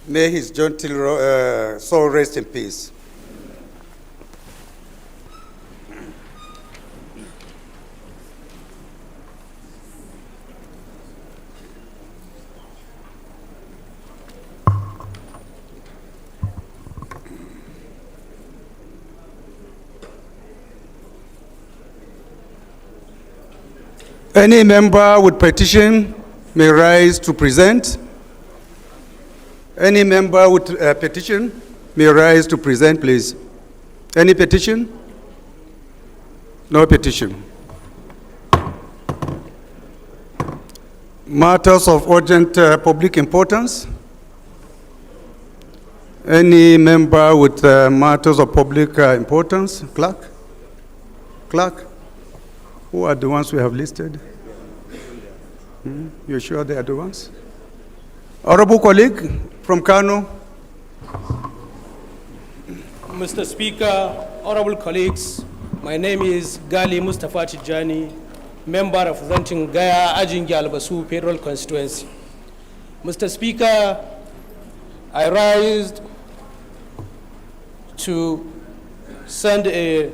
May his gentle soul rest in peace. Any member with petition may rise to present. Any member with a petition may rise to present, please. Any petition? No petition. Matters of urgent public importance. Any member with matters of public importance? Clerk? Clerk? Who are the ones we have listed? You're sure they are the ones? Honorable colleague from Kano. Mr. Speaker, honorable colleagues, my name is Gali Mustafa Tijani, member representing Gaya Ajingi Albasu Federal Constituency. Mr. Speaker, I rise to send a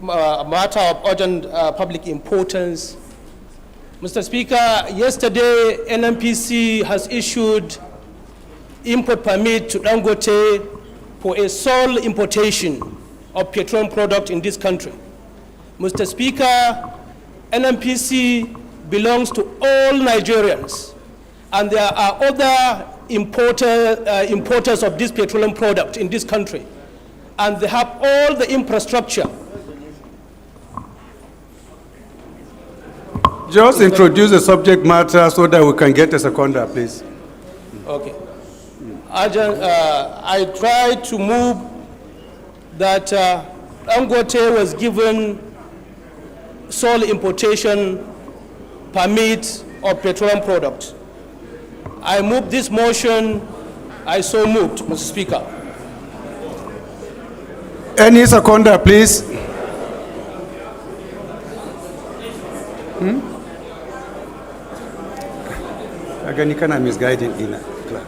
matter of urgent public importance. Mr. Speaker, yesterday NNPC has issued import permit to Dangote for a sole importation of petroleum product in this country. Mr. Speaker, NNPC belongs to all Nigerians, and there are other importers of this petroleum product in this country, and they have all the infrastructure. Just introduce the subject matter so that we can get a seconder, please. Okay. I tried to move that Dangote was given sole importation permit of petroleum product. I moved this motion. I so moved, Mr. Speaker. Any seconder, please. Again, you cannot misguiding in a clerk.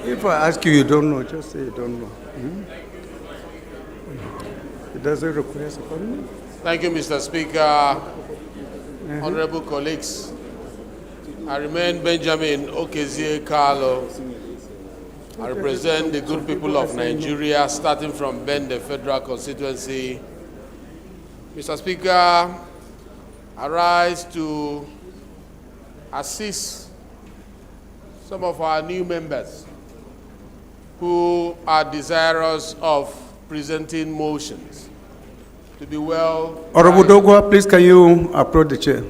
If I ask you, you don't know, just say you don't know. It doesn't require a seconder. Thank you, Mr. Speaker. Honorable colleagues, I remain Benjamin Okezie Carlo. I represent the good people of Nigeria, starting from Bende Federal Constituency. Mr. Speaker, I rise to assist some of our new members who are desirous of presenting motions to be well. Honorable Dogwa, please can you approach the chair?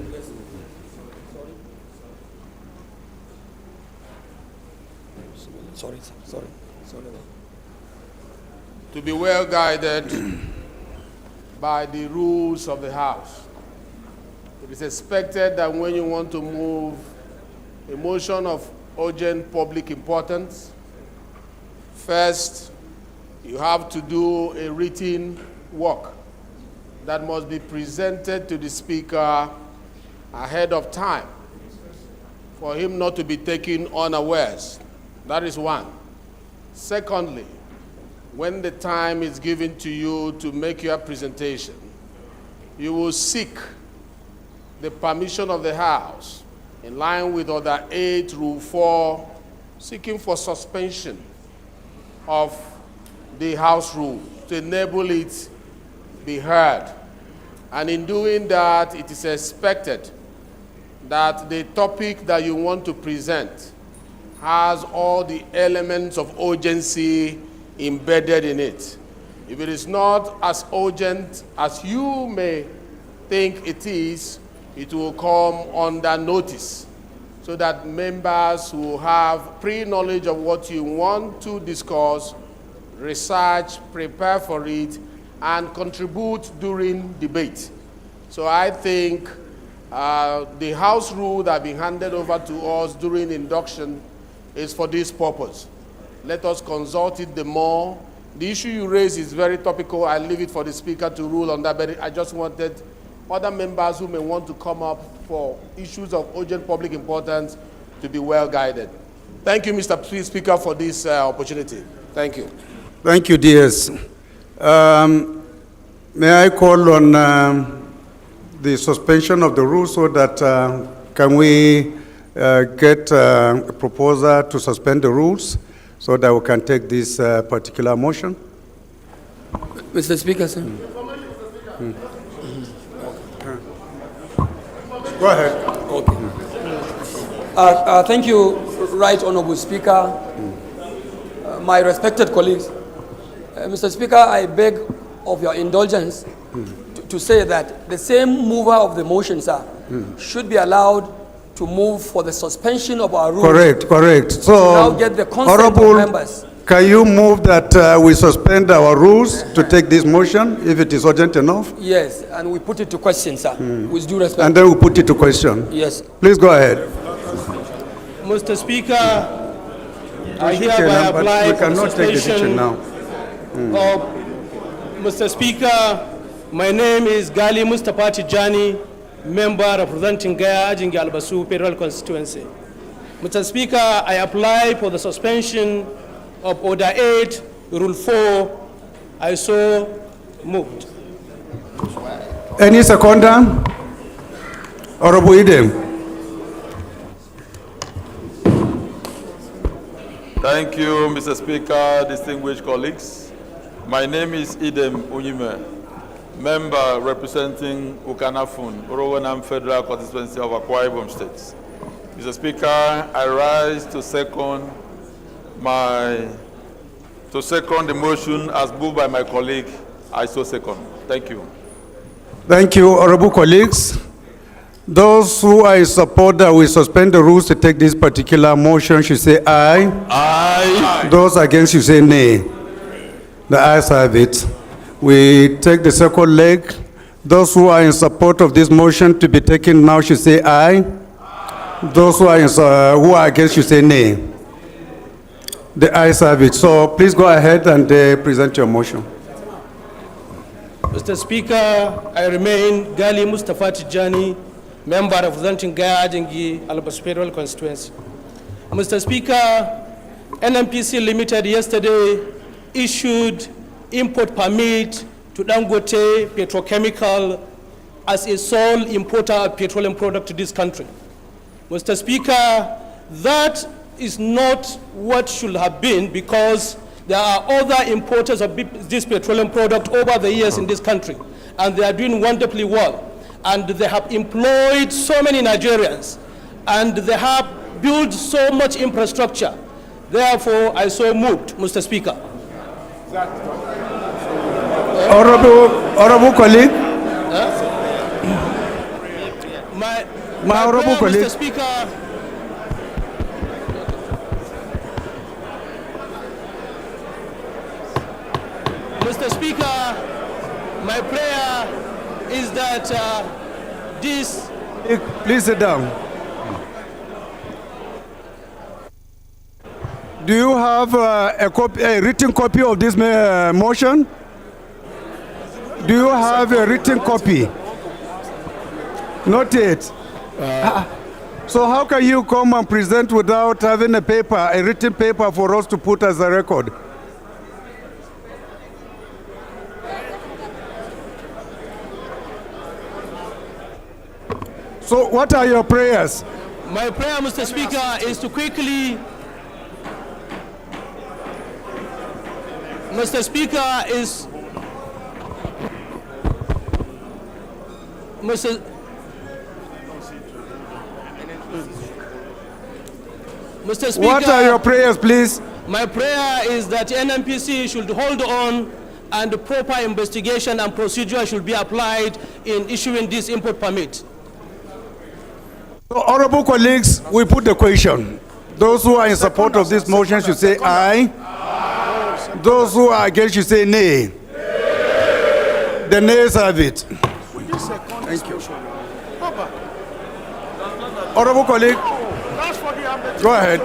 Sorry. To be well guided by the rules of the House. It is expected that when you want to move a motion of urgent public importance, first, you have to do a written work that must be presented to the Speaker ahead of time for him not to be taken unawares. That is one. Secondly, when the time is given to you to make your presentation, you will seek the permission of the House in line with Order 8, Rule 4, seeking for suspension of the House rule to enable it be heard. And in doing that, it is expected that the topic that you want to present has all the elements of urgency embedded in it. If it is not as urgent as you may think it is, it will come under notice so that members who have pre-knowledge of what you want to discuss, research, prepare for it, and contribute during debate. So I think the House rule that has been handed over to us during induction is for this purpose. Let us consult it the more. The issue you raise is very topical. I leave it for the Speaker to rule on that, but I just wanted other members who may want to come up for issues of urgent public importance to be well guided. Thank you, Mr. Speaker, for this opportunity. Thank you. Thank you, DS. May I call on the suspension of the rules so that can we get a proposal to suspend the rules so that we can take this particular motion? Mr. Speaker, sir. Go ahead. Okay. Thank you, Right Honorable Speaker, my respected colleagues. Mr. Speaker, I beg of your indulgence to say that the same mover of the motion, sir, should be allowed to move for the suspension of our rules. Correct. So, Now get the consent of Honorable, members. can you move that we suspend our rules to take this motion if it is urgent enough? Yes, and we put it to question, sir, with due respect. And then we put it to question. Yes. Please go ahead. Mr. Speaker, I hereby apply we for the cannot take decision suspension now. Mr. Speaker, my name is Gali Mustafa Tijani, member representing Gaya Ajingi Albasu Federal Constituency. Mr. Speaker, I apply for the suspension of Order 8, Rule 4. I so moved. Any seconder? Honorable Idem. Thank you, Mr. Speaker, distinguished colleagues. My name is Idem Unyime, member representing Ukanafun, Orowanam Federal Constituency of Akwa Ibom State. Mr. Speaker, I rise to second the motion as moved by my colleague. I so second. Thank you. Thank you, honorable colleagues. Those who are in support that we suspend the rules to take this particular motion should say aye. Aye. Those against should say nay. The ayes have it. We take the second leg. Those who are in support of this motion to be taken now should say aye. Those who are against should say nay. The ayes have it. So please go ahead and present your motion. Mr. Speaker, I remain Gali Mustafa Tijani, member representing Gaya Ajingi Albasu Federal Constituency. Mr. Speaker, NMPC Limited yesterday issued import permit to Dangote Petrochemical as a sole importer of petroleum product to this country. Mr. Speaker, that is not what should have been, because there are other importers of this petroleum product over the years in this country, and they are doing wonderfully well. And they have employed so many Nigerians, and they have built so much infrastructure. Therefore, I so moved, Mr. Speaker. Honorable colleague. My honorable colleague. Mr. Speaker. Mr. Speaker, my prayer is that this... Please sit down. Do you have a written copy of this motion? Do you have a written copy? Not yet. So how can you come and present without having a written paper for us to put as a record? So what are your prayers? My prayer, Mr. Speaker, is to quickly... Mr. Speaker, is... Mr. Speaker... What are your prayers, please? My prayer is that NMPC should hold on, and the proper investigation and procedure should be applied in issuing this import permit. So, honorable colleagues, we put the question. Those who are in support of this motion should say aye. Those who are against should say nay. The nays have it. Thank you. Honorable colleague, go ahead.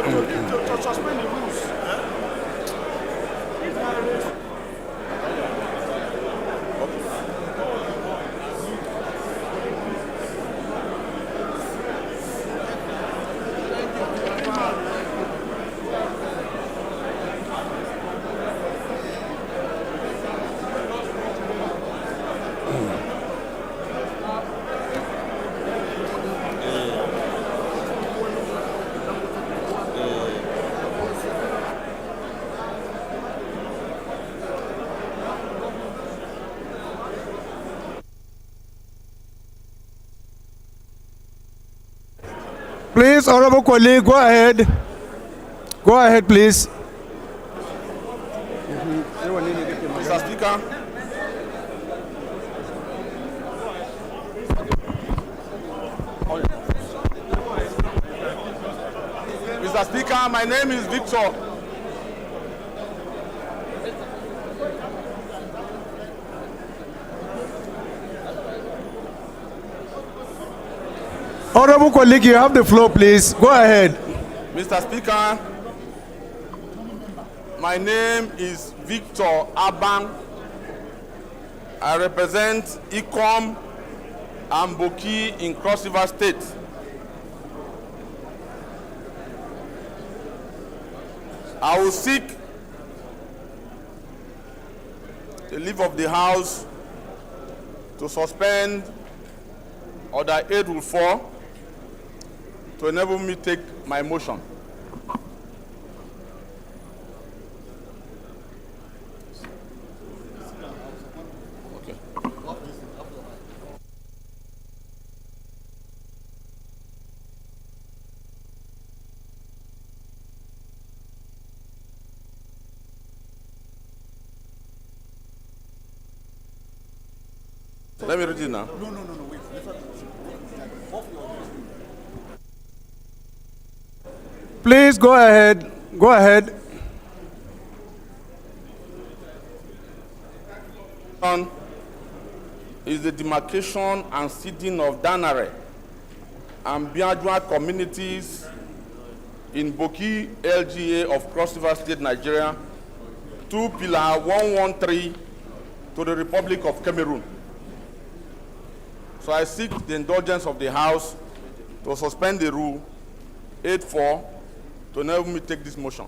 Please, honorable colleague, go ahead. Go ahead, please. Mr. Speaker. Mr. Speaker, my name is Victor. Honorable colleague, you have the floor, please. Go ahead. Mr. Speaker, my name is Victor Aban. I represent Ikom and Boki in Cross River State. I will seek the leave of the House to suspend Order 8 Rule 4 to enable me to take my motion. Okay. Let me read it now. Wait. Please go ahead. Go ahead. Is the demarcation and seeding of Danare and Biajua communities in Boki LGA of Cross River State, Nigeria, to Pillar 113 to the Republic of Cameroon. So I seek the indulgence of the House to suspend the rule 8-4 to enable me take this motion.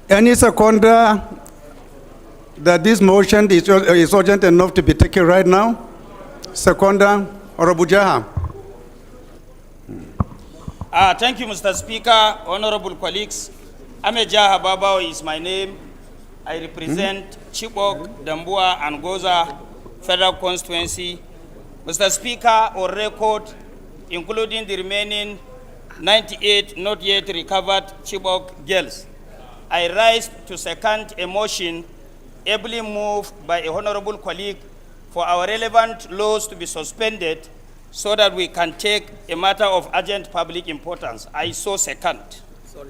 Any seconder that this motion is urgent enough to be taken right now? Seconder, Honorable Jaha. Thank you, Mr. Speaker, honorable colleagues. Amejaha Babao is my name. I represent Chibok, Dambua, and Goza Federal Constituency. Mr. Speaker, on record, including the remaining 98 not yet recovered Chibok girls, I rise to second a motion ably moved by a honorable colleague for our relevant laws to be suspended so that we can take a matter of urgent public importance. I so second. Sorry.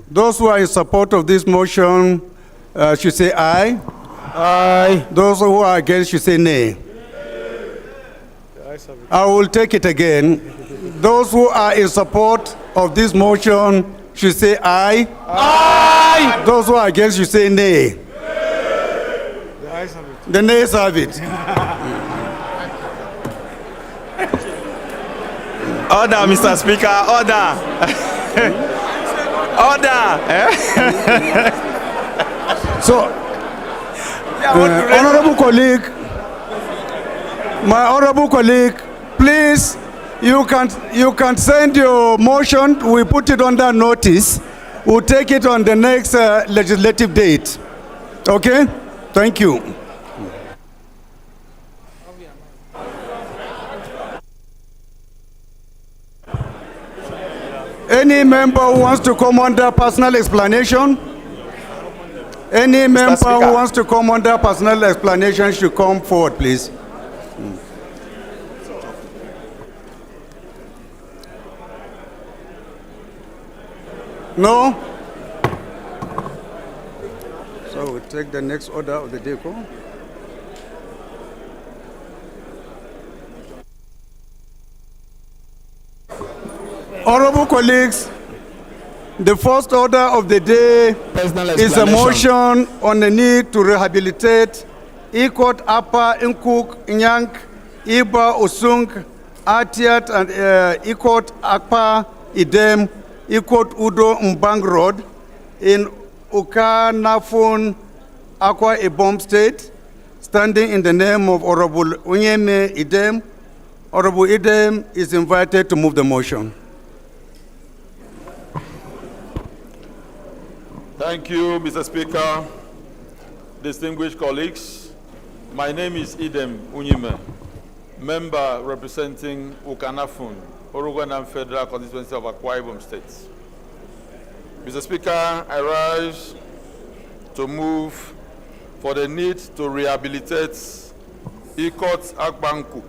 Those who are in support of this motion should say aye. Aye. Those who are against should say nay. I will take it again. Those who are in support of this motion should say aye. Aye. Those who are against should say nay. The ayes have it. The nays have it. Order, Mr. Speaker, order. Order. So, honorable colleague, my honorable colleague, please, you can send your motion. We put it under notice. We'll take it on the next legislative date. Okay? Thank you. Any member who wants to come under personal explanation? Any member who wants to come under personal explanation should come forward, please. No? So we take the next order of the day. Honorable colleagues, the first order of the day is a motion on the need to rehabilitate Ikot, Apa, Nkuk, Nyank, Iba, Usung, Atiat, and Ikot, Akpa, Idem, Ikot, Udo, Mbang Road in Ukanafun, Akwa Ibom State, standing in the name of Honorable Unyeme Idem. Honorable Idem is invited to move the motion. Thank you, Mr. Speaker. distinguished colleagues, my name is Idem Unyime, member representing Ukanafun, Orogonam Federal Constituency of Akwa Ibom State. Mr. Speaker, I rise to move for the need to rehabilitate Ikot Akbanku,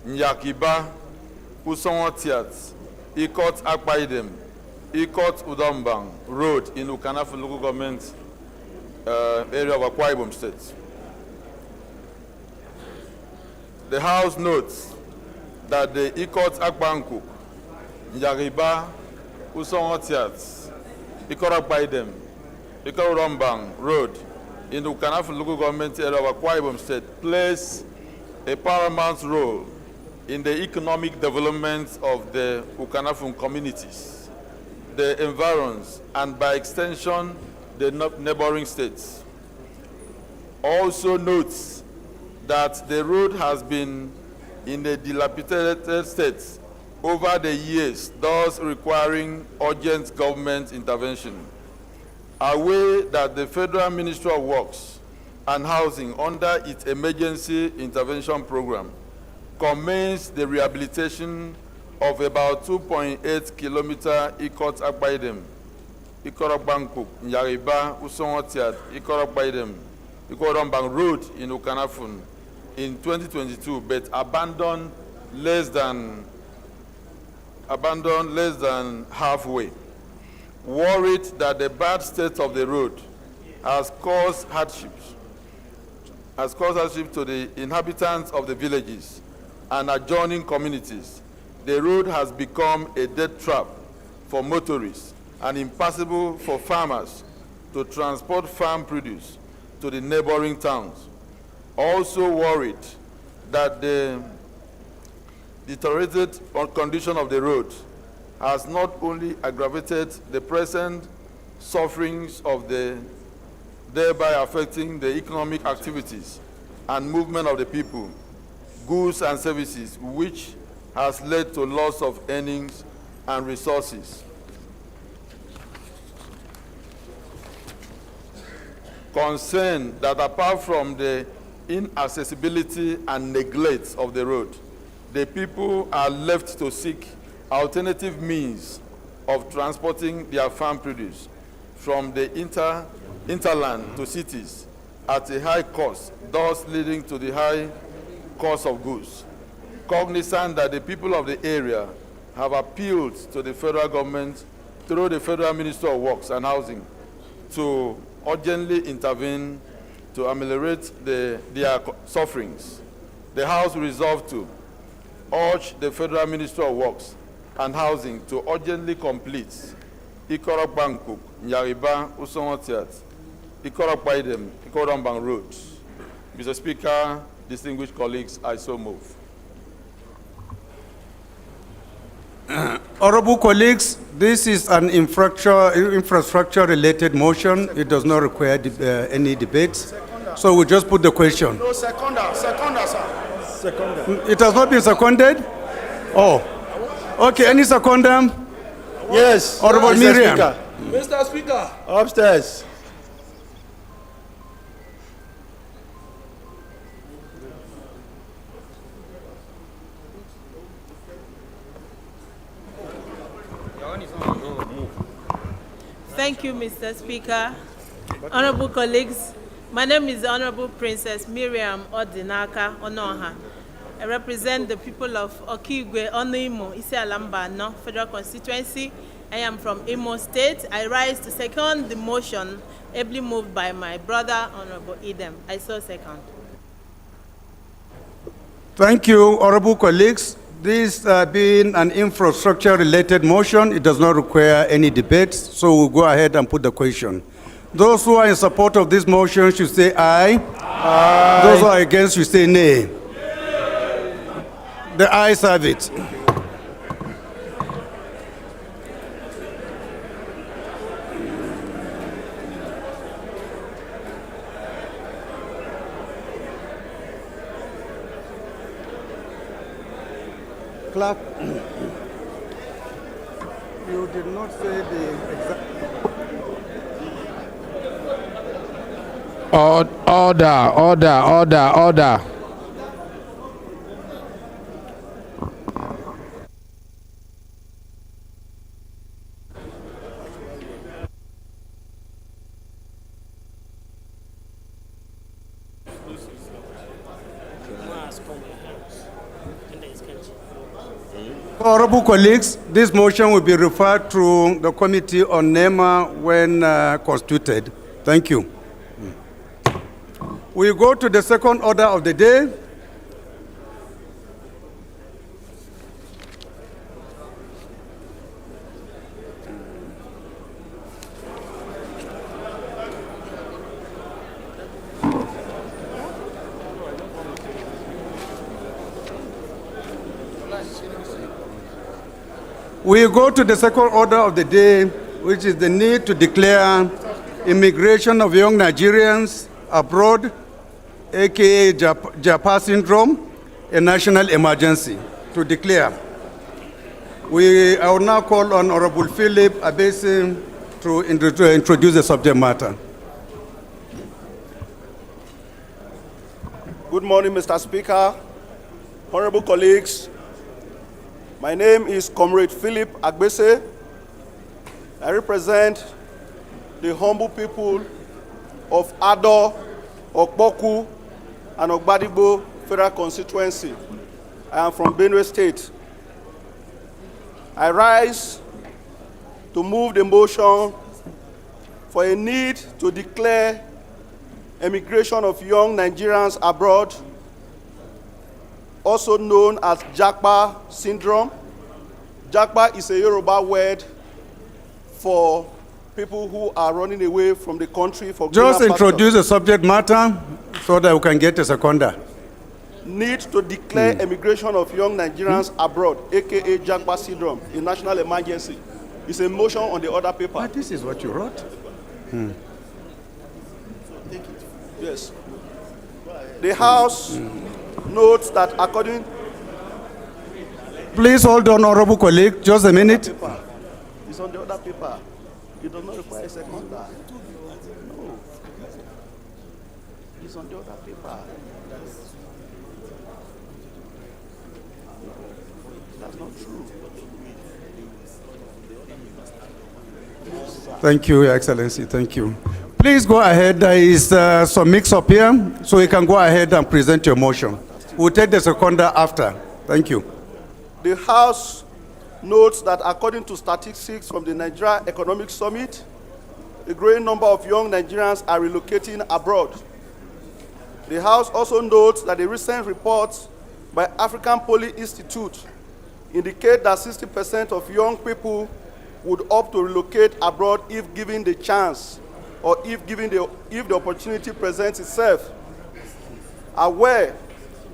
Nyakiba, Usongotiat, Ikot Akbaidem, Ikot Udombang Road in Ukanafun local government area of Akwa Ibom State. The House notes that the Ikot Akbanku, Nyakiba, Usongotiat, Ikot Akbaidem, Ikot Udombang Road in the Ukanafun local government area of Akwa Ibom State plays a paramount role in the economic development of the Ukanafun communities, the environs, and by extension, the neighboring states. Also notes that the road has been in a dilapidated state over the years, thus requiring urgent government intervention. Aware that the Federal Ministry of Works and Housing, under its emergency intervention program, commenced the rehabilitation of about 2.8 kilometer Ikot Akbaidem, Ikot Akbankuk, Nyariba, Usongotiat, Ikot Akbaidem, Ikot Udombang Road in Ukanafun in 2022, but abandoned less than halfway. Worried that the bad state of the road has caused hardships to the inhabitants of the villages and adjoining communities. The road has become a death trap for motorists and impassable for farmers to transport farm produce to the neighboring towns. Also worried that the deteriorated condition of the road has not only aggravated the present sufferings of thereby affecting the economic activities and movement of the people, goods and services, which has led to loss of earnings and resources. Concerned that apart from the inaccessibility and neglect of the road, the people are left to seek alternative means of transporting their farm produce from the interland to cities at a high cost, thus leading to the high cost of goods. Cognizant that the people of the area have appealed to the federal government through the Federal Ministry of Works and Housing to urgently intervene to ameliorate their sufferings, the House resolved to urge the Federal Ministry of Works and Housing to urgently complete Ikot Akbankuk, Nyariba, Usongotiat, Ikot Akbaidem, Ikot Udombang Road. Mr. Speaker, distinguished colleagues, I so move. Honorable colleagues, this is an infrastructure-related motion. It does not require any debate. So we'll just put the question. No, seconder, sir. It has not been seconded? Oh. Okay, any secondum? Yes. Honorable Mr. Miriam. Speaker. Mr. Speaker. Upstairs. Thank you, Mr. Speaker. Honorable colleagues, my name is Honorable Princess Miriam Odinaka Onoha. I represent the people of Okigwe, Onoimo, Isialamba, No Federal Constituency. I am from Imo State. I rise to second the motion ably moved by my brother, Honorable Idem. I so second. Thank you, honorable colleagues. This being an infrastructure-related motion, it does not require any debate, so we'll go ahead and put the question. Those who are in support of this motion should say aye. Aye. Those who are against should say nay. The ayes have it. Clerk, you did not say the exact. Order. Honorable colleagues, this motion will be referred to the Committee on NEMA when constituted. Thank you. We go to the second order of the day. We go to the second order of the day, which is the need to declare immigration of young Nigerians abroad, aka Japa syndrome, a national emergency. To declare. I will now call on Honorable Philip Agbese to introduce the subject matter. Good morning, Mr. Speaker, honorable colleagues. My name is Comrade Philip Agbese. I represent the humble people of Ado, Okpoku, and Ogbadigbo Federal Constituency. I am from Benue State. I rise to move the motion for a need to declare emigration of young Nigerians abroad, also known as Japa syndrome. Japa is a Yoruba word for people who are running away from the country for Just greener introduce the subject matter so that we can get a seconder. Need to declare emigration of young Nigerians abroad, aka Japa syndrome, a national emergency. It's a motion on the other paper. But this is what you wrote. Yes. The House notes that according... Please hold on, honorable colleague, just a minute. It's on the other paper. It does not require a seconder. No. It's on the other paper. That's not true. Thank you, Your Excellency. Thank you. Please go ahead. There is some mix-up here, so you can go ahead and present your motion. We'll take the seconder after. Thank you. The House notes that according to statistics from the Nigeria Economic Summit, a growing number of young Nigerians are relocating abroad. The House also notes that the recent reports by African Poly Institute indicate that 60% of young people would opt to relocate abroad if given the chance or if the opportunity presents itself. Aware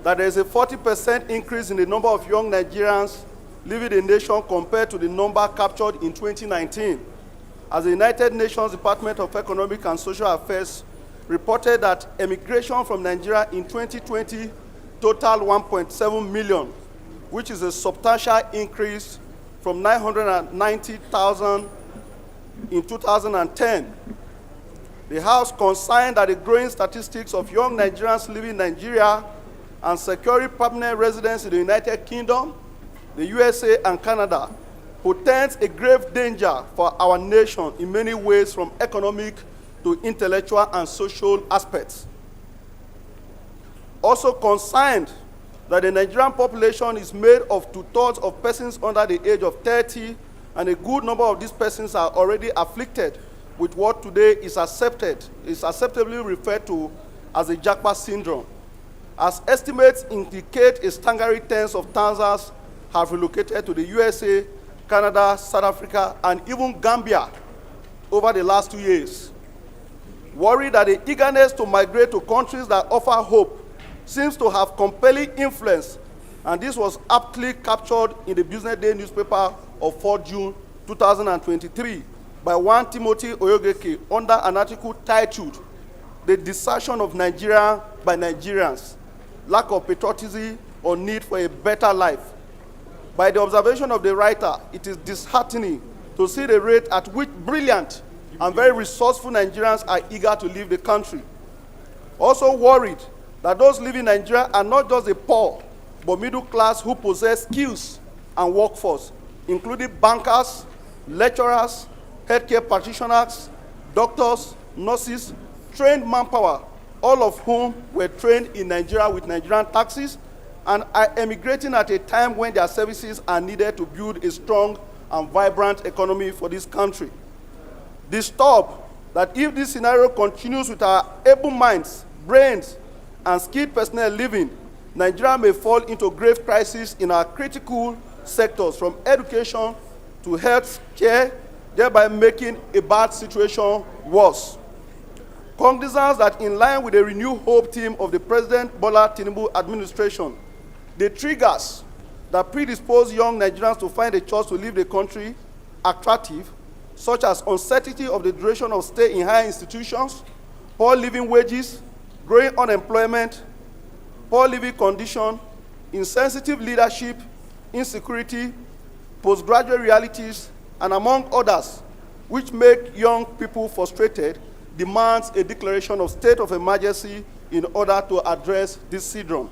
that there is a 40% increase in the number of young Nigerians leaving the nation compared to the number captured in 2019, as the United Nations Department of Economic and Social Affairs reported that emigration from Nigeria in 2020 totaled 1.7 million, which is a substantial increase from 990,000 in 2010. The House consigned that the growing statistics of young Nigerians leaving Nigeria and securing permanent residence in the United Kingdom, the USA, and Canada portends a grave danger for our nation in many ways, from economic to intellectual and social aspects. Also consigned that the Nigerian population is made of 2/3 of persons under the age of 30, and a good number of these persons are already afflicted with what today is acceptably referred to as the Japa syndrome, as estimates indicate a staggering tens of thousands have relocated to the USA, Canada, South Africa, and even Gambia over the last 2 years. Worried that the eagerness to migrate to countries that offer hope seems to have compelling influence, and this was aptly captured in the Business Day newspaper of 4 June 2023 by one Timothy Oyogeke under an article titled, "The Desertion of Nigeria by Nigerians, Lack of Patriotism or Need for a Better Life." By the observation of the writer, it is disheartening to see the rate at which brilliant and very resourceful Nigerians are eager to leave the country. Also worried that those living in Nigeria are not just the poor, but middle class who possess skills and workforce, including bankers, lecturers, healthcare practitioners, doctors, nurses, trained manpower, all of whom were trained in Nigeria with Nigerian taxes and are emigrating at a time when their services are needed to build a strong and vibrant economy for this country. Disturbed that if this scenario continues with our able minds, brains, and skilled personnel living, Nigeria may fall into grave crisis in our critical sectors from education to health care, thereby making a bad situation worse. Cognizance that in line with the renewed hope theme of the President Bola Tinubu administration, the triggers that predispose young Nigerians to find a choice to leave the country attractive, such as uncertainty of the duration of stay in higher institutions, poor living wages, growing unemployment, poor living condition, insensitive leadership, insecurity, postgraduate realities, and among others, which make young people frustrated, demands a declaration of state of emergency in order to address this syndrome.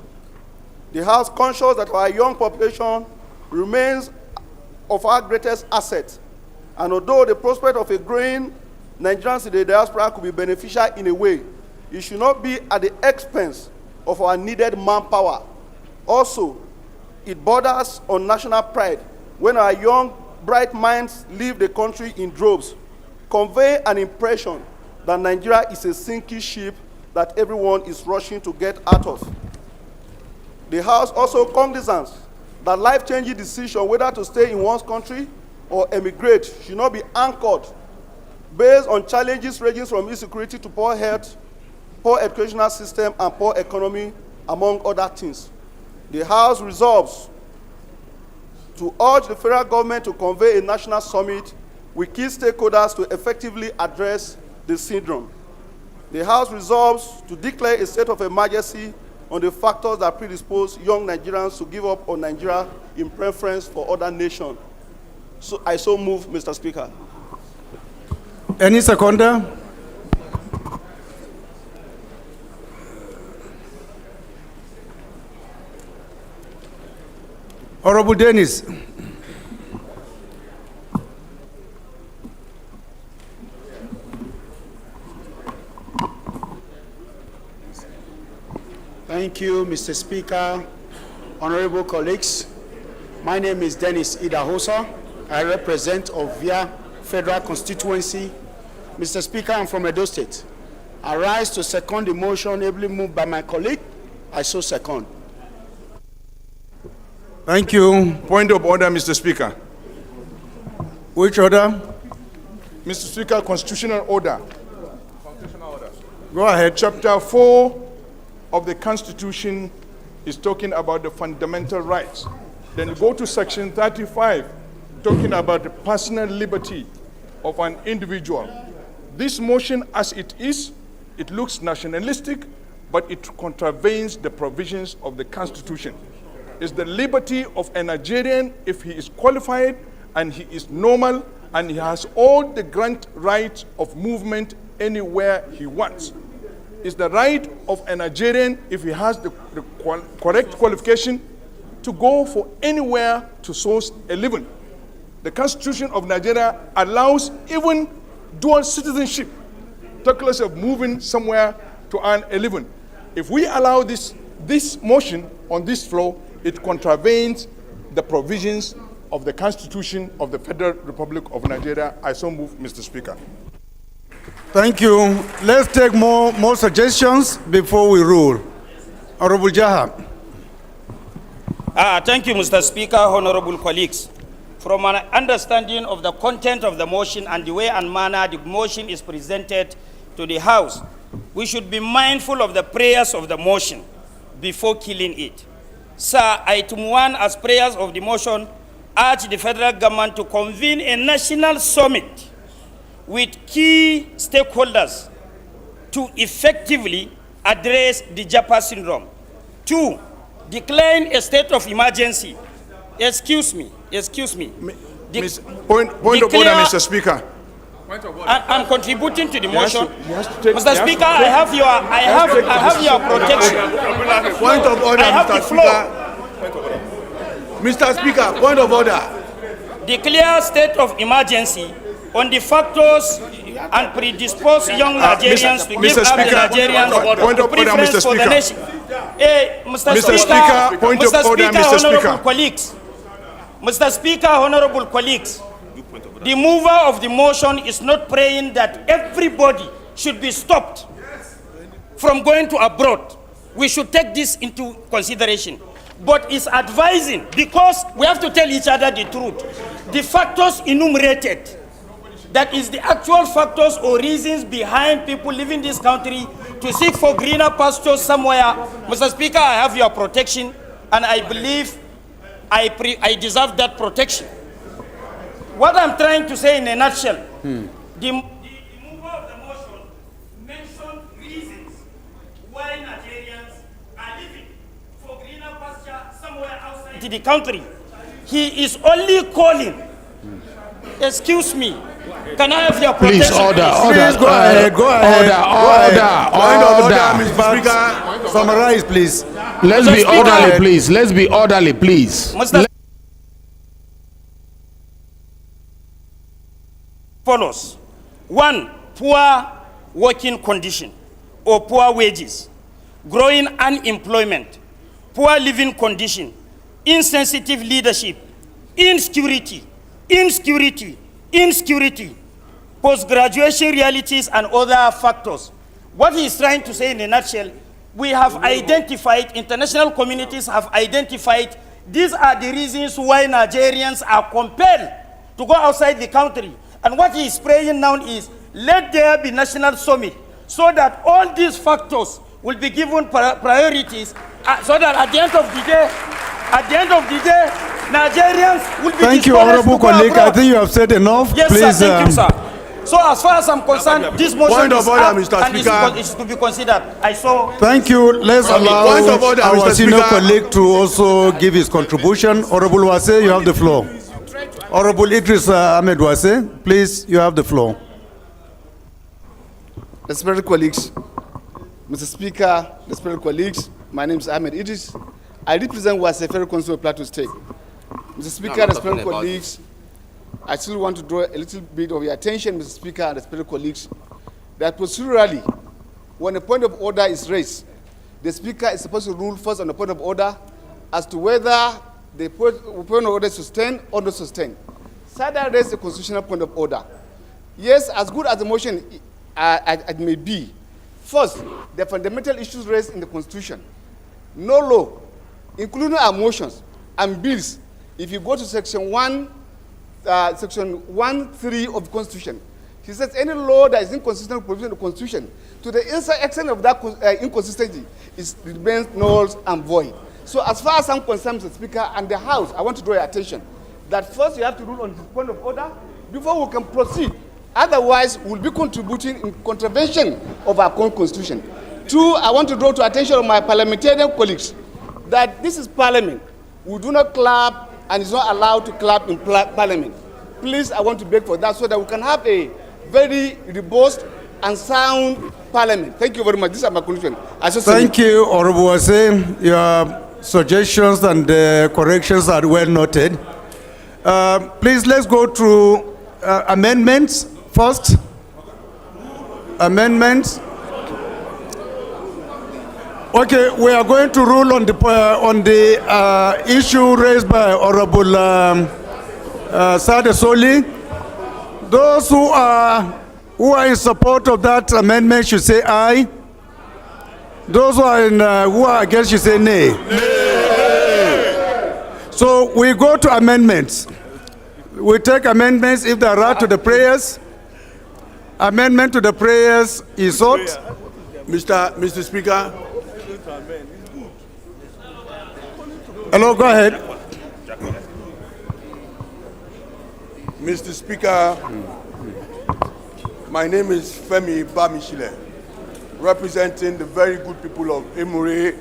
The House, conscious that our young population remains of our greatest asset, and although the prospect of a growing Nigerians in the diaspora could be beneficial in a way, it should not be at the expense of our needed manpower. Also, it borders on national pride when our young, bright minds leave the country in droves, convey an impression that Nigeria is a sinking ship that everyone is rushing to get out of. The House also cognizant that life-changing decision whether to stay in one's country or emigrate should not be anchored based on challenges ranging from insecurity to poor health, poor educational system, and poor economy, among other things. The House resolves to urge the federal government to convene a national summit with key stakeholders to effectively address the syndrome. The House resolves to declare a state of emergency on the factors that predispose young Nigerians to give up on Nigeria in preference for other nations. So I so move, Mr. Speaker. Any seconder? Honorable Dennis. Thank you, Mr. Speaker, honorable colleagues. My name is Dennis Idahosa. I represent Ovia Federal Constituency. Mr. Speaker, I'm from Edo State. I rise to second the motion ably moved by my colleague. I so second. Thank you. Point of order, Mr. Speaker. Which order? Mr. Speaker, constitutional order. Go ahead. Chapter 4 of the Constitution is talking about the fundamental rights. Then you go to section 35, talking about the personal liberty of an individual. This motion as it is, it looks nationalistic, but it contravenes the provisions of the Constitution. It's the liberty of a Nigerian if he is qualified and he is normal and he has all the grant rights of movement anywhere he wants. It's the right of a Nigerian if he has the correct qualification to go for anywhere to source a living. The Constitution of Nigeria allows even dual citizenship, talk less of moving somewhere to earn a living. If we allow this motion on this floor, it contravenes the provisions of the Constitution of the Federal Republic of Nigeria. I so move, Mr. Speaker. Thank you. Let's take more suggestions before we rule. Honorable Jaha. Thank you, Mr. Speaker, honorable colleagues. From an understanding of the content of the motion and the way and manner the motion is presented to the House, we should be mindful of the prayers of the motion before killing it. Sir, item 1 as prayers of the motion urge the federal government to convene a national summit with key stakeholders to effectively address the Japa syndrome. 2, declaring a state of emergency. Excuse me. Point of order, Mr. Speaker. I'm contributing to the motion. He has to take- Mr. he has to Speaker, take- I have your protection. Point of order, I have Mr. the floor. Mr. Speaker, point of order. Declare state of emergency on the factors and predispose young Nigerians to give Mr. up the Speaker, Nigerians point of order, preference Mr. for the Speaker. nation. Hey, Mr. Mr. Speaker, point of order, Mr. Honorable Speaker. colleagues. Mr. Speaker, honorable colleagues. The mover of the motion is not praying that everybody should be stopped from going to abroad. We should take this into consideration. But is advising, because we have to tell each other the truth. The factors enumerated, that is the actual factors or reasons behind people leaving this country to seek for greener pastures somewhere. Mr. Speaker, I have your protection, and I believe I deserve that protection. What I'm trying to say in a nutshell, the mover of the motion mentioned reasons why Nigerians are living for greener pasture somewhere outside the country. He is only calling. Excuse me. Can I have your protection? Please, order. Please go ahead. Go ahead. Point of order, Order. Mr. Speaker. Summarize, please. Let's Mr. be Speaker. orderly, please. Let's be orderly, please. Follows. One, poor working condition or poor wages, growing unemployment, poor living condition, insensitive leadership, insecurity, post-graduation realities, and other factors. What he is trying to say in a nutshell, we have identified, international communities have identified, these are the reasons why Nigerians are compelled to go outside the country. And what he is praying now is, let there be national summit so that all these factors will be given priorities, so that at the end of the day, Nigerians will be Thank you, discouraged honorable to go colleague. I abroad. think you have said enough. Yes, Please, sir. Thank you, sir. So as far as I'm concerned, this motion Point of is order, up Mr. and Speaker. is to be considered. I saw. Thank you. Let's allow Point of order, our Mr. senior Speaker. colleague to also give his contribution. Honorable Wase, you have the floor. Honorable Idris Ahmed Wase, please, you have the floor. Respected colleagues, Mr. Speaker, respected colleagues, my name is Ahmed Idris. I represent Wase Federal Council of Plateau State. Mr. Speaker, respected colleagues, I still want to draw a little bit of your attention, Mr. Speaker and respected colleagues, that procedurally, when a point of order is raised, the Speaker is supposed to rule first on the point of order as to whether the point of order is sustained or not sustained. SADA raised a constitutional point of order. Yes, as good as the motion it may be, first, the fundamental issues raised in the Constitution. No law, including our motions and bills, if you go to section 1, section 1(3) of the Constitution, he says any law that is inconsistent with provision of the Constitution, to the extent of that inconsistency, remains null and void. So as far as I'm concerned, Mr. Speaker, and the House, I want to draw your attention that first you have to rule on this point of order before we can proceed. Otherwise, we'll be contributing in contravention of our Constitution. Two, I want to draw to attention of my parliamentarian colleagues that this is Parliament. We do not clap, and it's not allowed to clap in Parliament. Please, I want to beg for that so that we can have a very robust and sound Parliament. Thank you very much. These are my conclusions. Thank you, Honorable Wase. Your suggestions and corrections are well noted. Please, let's go through amendments first. Amendments. Okay, we are going to rule on the issue raised by Honorable Sade Soli. Those who are in support of that amendment should say aye. Those who are against should say nay. So we go to amendments. We take amendments if they are to the prayers. Amendment to the prayers is sought. Mr. Speaker. Hello, go ahead. Mr. Speaker, my name is Femi Bamishile, representing the very good people of Emure,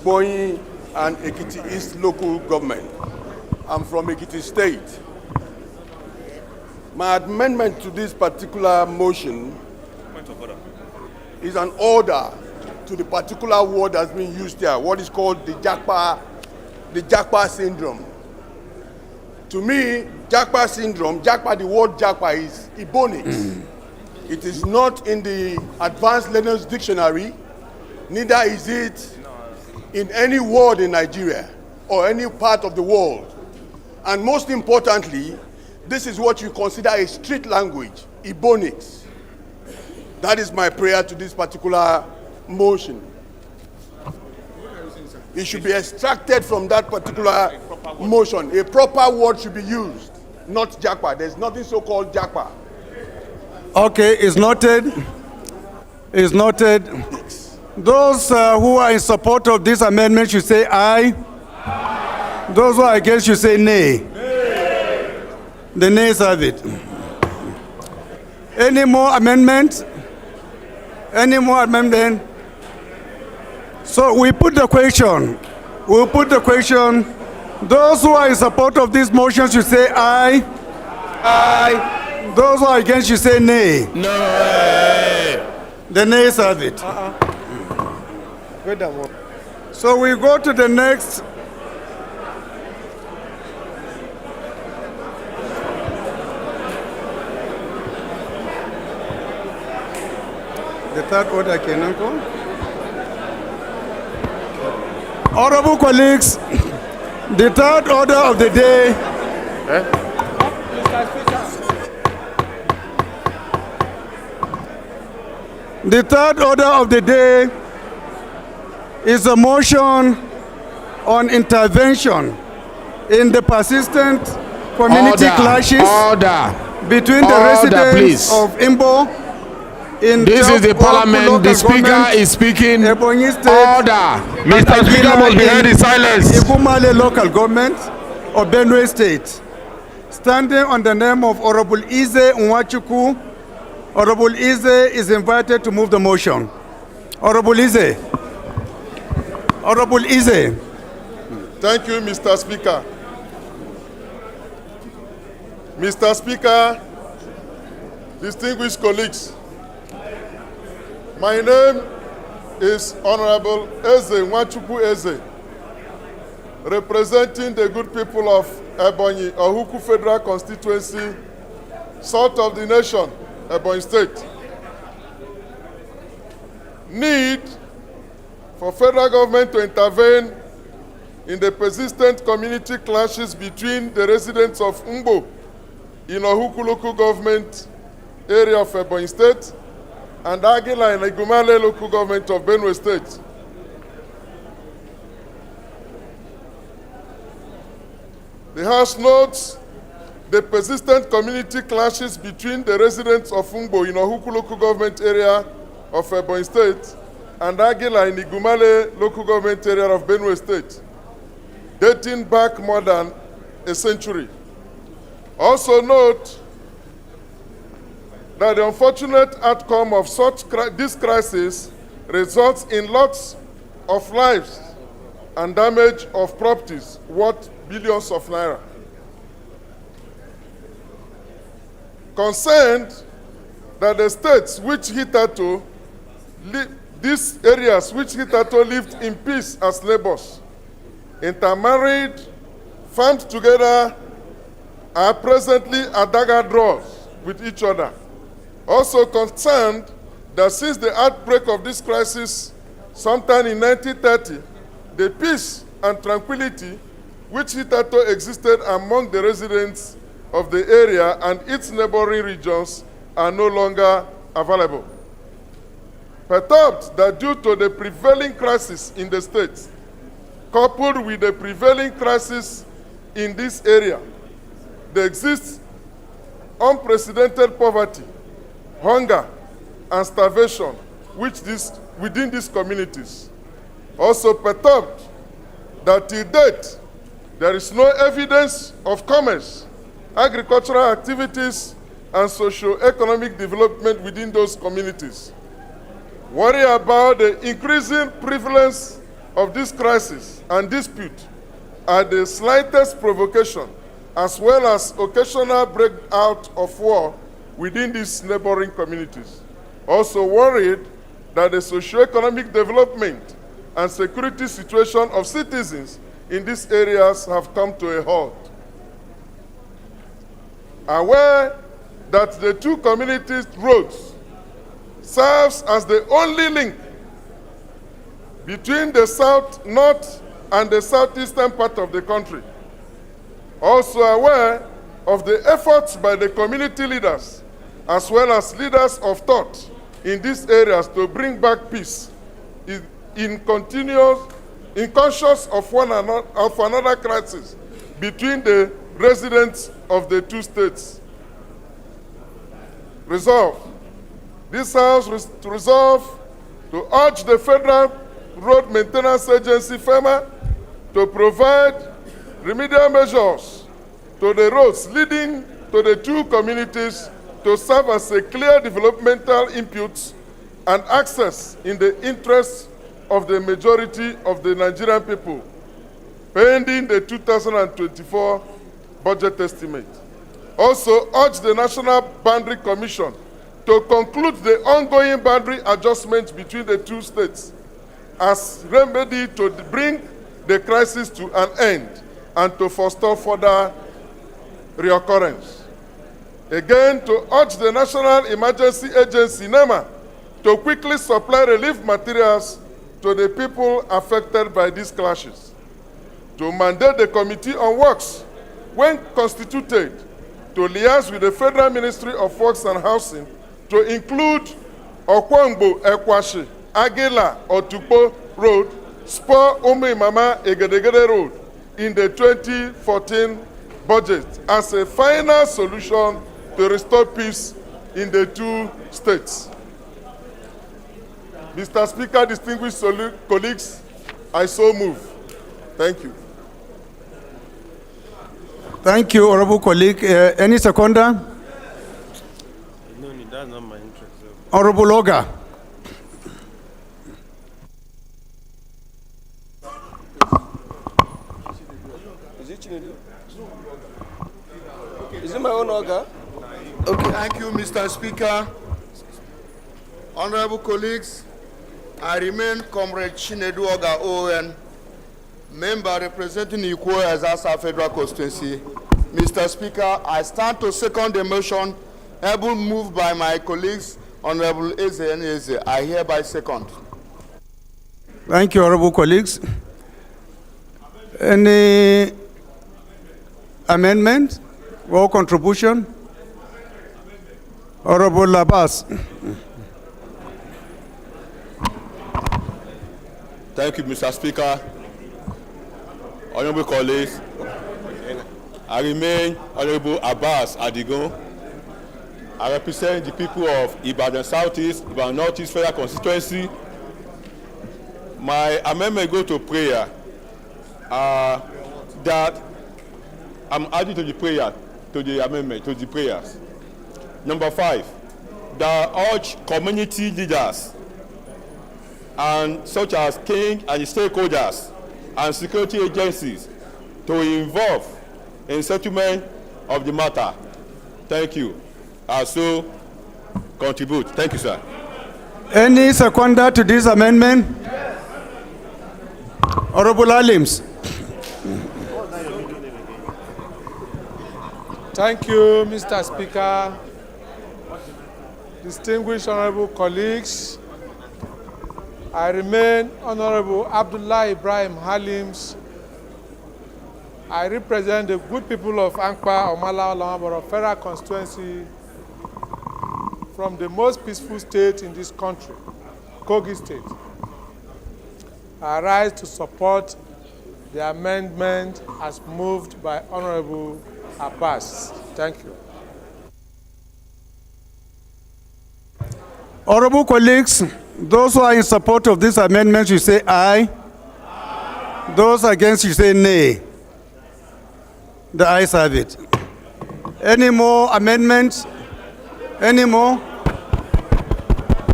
Boyin, and Ekiti East local government. I'm from Ekiti State. My amendment to this particular motion is an order to the particular word that's being used here, what is called the Japa syndrome. To me, Japa syndrome, the word Japa is Ebonics. It is not in the Advanced Learners Dictionary, neither is it in any word in Nigeria or any part of the world. And most importantly, this is what you consider a street language, Ebonics. That is my prayer to this particular motion. It should be extracted from that particular motion. A proper word should be used, not Japa. There's nothing so-called Japa. Okay, it's noted. It's noted. Those who are in support of this amendment should say aye. Those who are against should say nay. The nays have it. Any more amendments? Any more amendment? So we put the question. We'll put the question. Those who are in support of this motion should say aye. Aye. Those who are against should say nay. No. The nays have it. So we go to the next. The third order, Kenanko. Honorable colleagues, the third order of the day. The third order of the day is a motion on intervention in the persistent community clashes between the residents of Imbo. This is the parliament. The speaker is speaking. Ebonyi State. Order. Mr. Speaker must be held in silence. Igumale local government of Benue State. Standing on the name of Honorable Ize Nwachukwu, Honorable Ize is invited to move the motion. Honorable Ize. Honorable Ize. Thank you, Mr. Speaker. Mr. Speaker, distinguished colleagues, my name is Honorable Eze Nwachukwu Eze, representing the good people of Ebonyi, Ohuku Federal Constituency, south of the nation, Ebonyi State. Need for federal government to intervene in the persistent community clashes between the residents of Umbo in Ohuku local government area of Ebonyi State and Agila in Igumale local government of Benue State. The House notes the persistent community clashes between the residents of Umbo in Ohuku local government area of Ebonyi State and Agila in Igumale local government area of Benue State, dating back more than a century. Also note that the unfortunate outcome of this crisis results in loss of lives and damage of properties worth billions of naira. Concerned that the states which hitherto these areas which hitherto lived in peace as neighbors, intermarried, farmed together, are presently at dagger draws with each other. Also concerned that since the outbreak of this crisis sometime in 1930, the peace and tranquility which hitherto existed among the residents of the area and its neighboring regions are no longer available. Perturbed that due to the prevailing crisis in the states, coupled with the prevailing crisis in this area, there exists unprecedented poverty, hunger, and starvation within these communities. Also perturbed that till date, there is no evidence of commerce, agricultural activities, and socio-economic development within those communities. Worry about the increasing prevalence of this crisis and dispute at the slightest provocation as well as occasional breakout of war within these neighboring communities. Also worried that the socio-economic development and security situation of citizens in these areas have come to a halt. Aware that the two communities' roads serves as the only link between the south, north, and the southeastern part of the country. Also aware of the efforts by the community leaders as well as leaders of thought in these areas to bring back peace conscious of another crisis between the residents of the two states. This House resolve to urge the Federal Road Maintenance Agency, FEMA, to provide remedial measures to the roads leading to the two communities to serve as a clear developmental input and access in the interests of the majority of the Nigerian people, pending the 2024 budget estimate. Also urge the National Boundary Commission to conclude the ongoing boundary adjustments between the two states as remedy to bring the crisis to an end and to forestall further reoccurrence. Again, to urge the National Emergency Agency, NEMA, to quickly supply relief materials to the people affected by these clashes. To mandate the Committee on Works, when constituted, to liaise with the Federal Ministry of Works and Housing to include Okwangbo Ekwashi, Agila Otukpo Road, Spur Mama Egedegede Road in the 2014 budget as a final solution to restore peace in the two states. Mr. Speaker, distinguished colleagues, I so move. Thank you. Thank you, honorable colleague. Any seconder? No, that's not my interest. Honorable Oga. Is it my own Oga? Okay, thank you, Mr. Speaker. Honorable colleagues, I remain Comrade Chinedu Oga ON, member representing Ikwo Ezasa Federal Constituency. Mr. Speaker, I stand to second the motion moved by my colleagues, Honorable Eze and Eze. I hereby second. Thank you, honorable colleagues. Any amendment or contribution? Honorable Abbas. Thank you, Mr. Speaker. Honorable colleagues, I remain Honorable Abbas Adigun. I represent the people of Ibadan Southeast, Ibadan Northeast Federal Constituency. My amendment goes to prayer that I'm adding to the prayer, to the amendment, to the prayers. Number 5, that urge community leaders and such as king and stakeholders and security agencies to involve in settlement of the matter. Thank you. I also contribute. Thank you, sir. Any seconder to this amendment? Yes. Honorable Alims. Thank you, Mr. Speaker. Distinguished honorable colleagues, I remain Honorable Abdullah Ibrahim Halims. I represent the good people of Ankpa, Omala, Olamaboro Federal Constituency from the most peaceful state in this country, Kogi State. I rise to support the amendment as moved by Honorable Abbas. Thank you. Honorable colleagues, those who are in support of this amendment, you say aye. Aye. Those against, you say nay. The ayes have it. Any more amendments? Any more?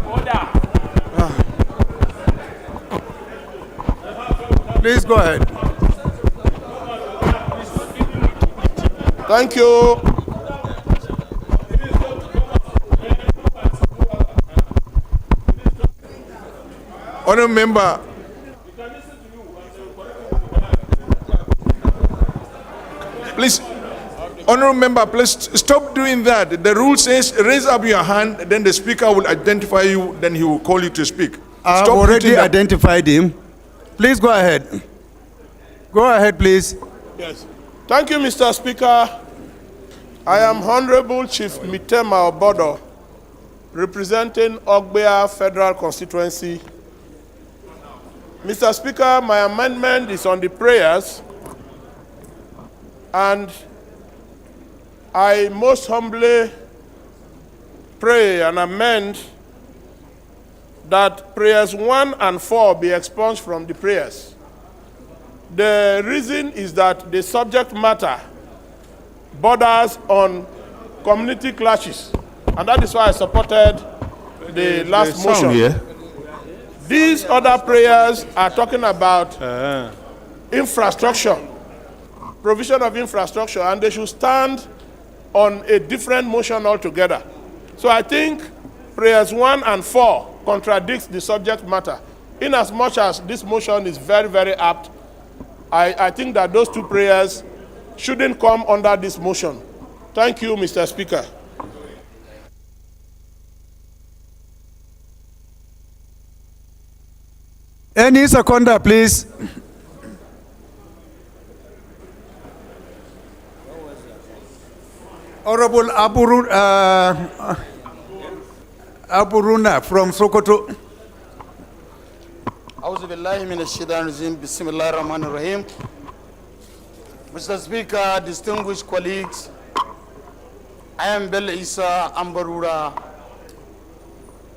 Order. Please go ahead. Thank you. Honourable member, please, honourable member, please stop doing that. The rule says raise up your hand, then the speaker will identify you, then he will call you to speak. I've Stop already putting that- identified him. Please go ahead. Go ahead, please. Yes. Thank you, Mr. Speaker. I am Honorable Chief Mitema Obodo, representing Ogbea Federal Constituency. Mr. Speaker, my amendment is on the prayers, and I most humbly pray and amend that prayers 1 and 4 be expunged from the prayers. The reason is that the subject matter borders on community clashes, and that is why I supported the last motion. Here. These other prayers are talking about infrastructure, provision of infrastructure, and they should stand on a different motion altogether. So I think prayers 1 and 4 contradicts the subject matter. In as much as this motion is very, very apt, I think that those two prayers shouldn't come under this motion. Thank you, Mr. Speaker. Any seconder, please. Honorable Aburuna from Sokoto. Auzu billahi minash shaitanir rajim. Bismillahir rahmanir rahim. Mr. Speaker, distinguished colleagues, I am Bello Isa Ambarura,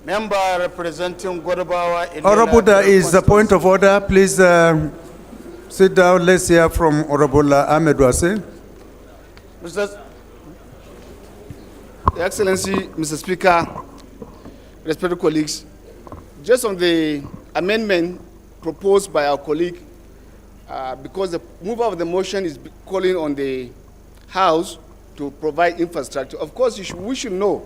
member representing Godabawa. Honorable, there is a point of order. Please sit down. Let's hear from Honorable Ahmed Wase. Your Excellency, Mr. Speaker, respected colleagues, just on the amendment proposed by our colleague, because the mover of the motion is calling on the House to provide infrastructure. Of course, we should know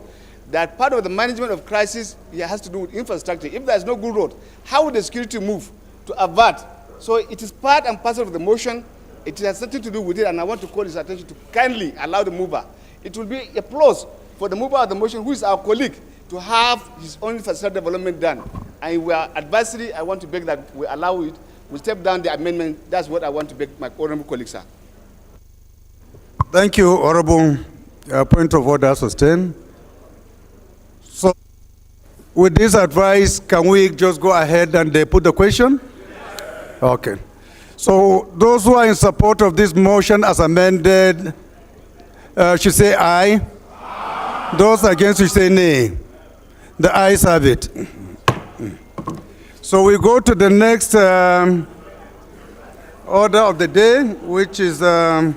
that part of the management of crisis has to do with infrastructure. If there's no good road, how would the security move to avert? So it is part and parcel of the motion. It has nothing to do with it, and I want to call his attention to kindly allow the mover. It will be a plus for the mover of the motion, who is our colleague, to have his own infrastructure development done. And we are advisory. I want to beg that we allow it. We step down the amendment. That's what I want to beg my honorable colleagues, sir. Thank you, Honorable. Point of order sustained. So, with this advice, can we just go ahead and put the question? Okay. So, those who are in support of this motion as amended should say aye. Those against should say nay. The ayes have it. So we go to the next order of the day, which is the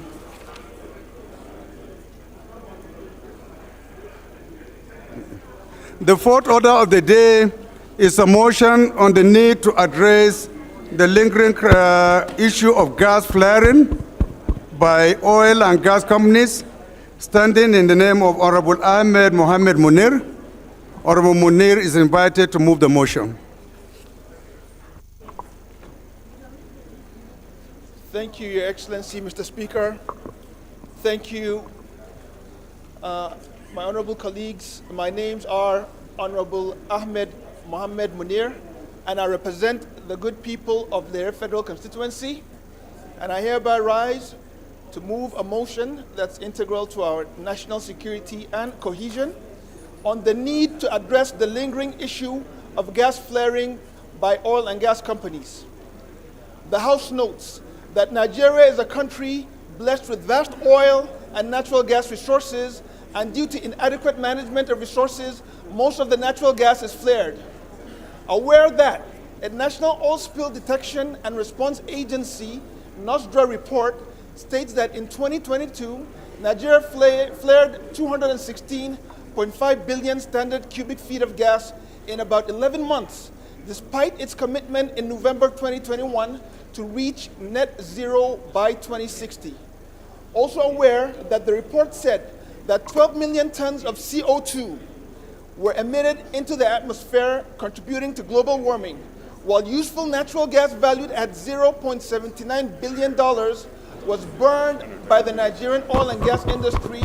fourth order of the day is a motion on the need to address the lingering issue of gas flaring by oil and gas companies, standing in the name of Honorable Ahmed Mohammed Munir. Honorable Munir is invited to move the motion. Thank you, Your Excellency, Mr. Speaker. Thank you, my honorable colleagues. My names are Honorable Ahmed Mohammed Munir, and I represent the good people of their federal constituency. And I hereby rise to move a motion that's integral to our national security and cohesion on the need to address the lingering issue of gas flaring by oil and gas companies. The House notes that Nigeria is a country blessed with vast oil and natural gas resources, and due to inadequate management of resources, most of the natural gas is flared. Aware that a National Oil Spill Detection and Response Agency, NOSDRA report, states that in 2022, Nigeria flared 216.5 billion standard cubic feet of gas in about 11 months, despite its commitment in November 2021 to reach net zero by 2060. Also aware that the report said that 12 million tons of CO2 were emitted into the atmosphere, contributing to global warming, while useful natural gas valued at $0.79 billion was burned by the Nigerian oil and gas industry,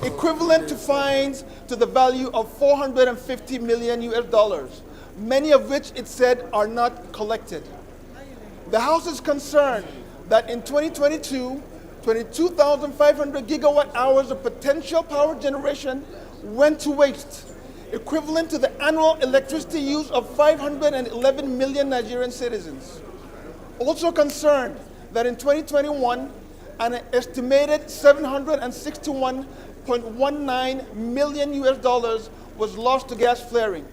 equivalent to fines to the value of $450 million US, many of which it said are not collected. The House is concerned that in 2022, 22,500 gigawatt hours of potential power generation went to waste, equivalent to the annual electricity use of 511 million Nigerian citizens. Also concerned that in 2021, an estimated $761.19 million US was lost to gas flaring.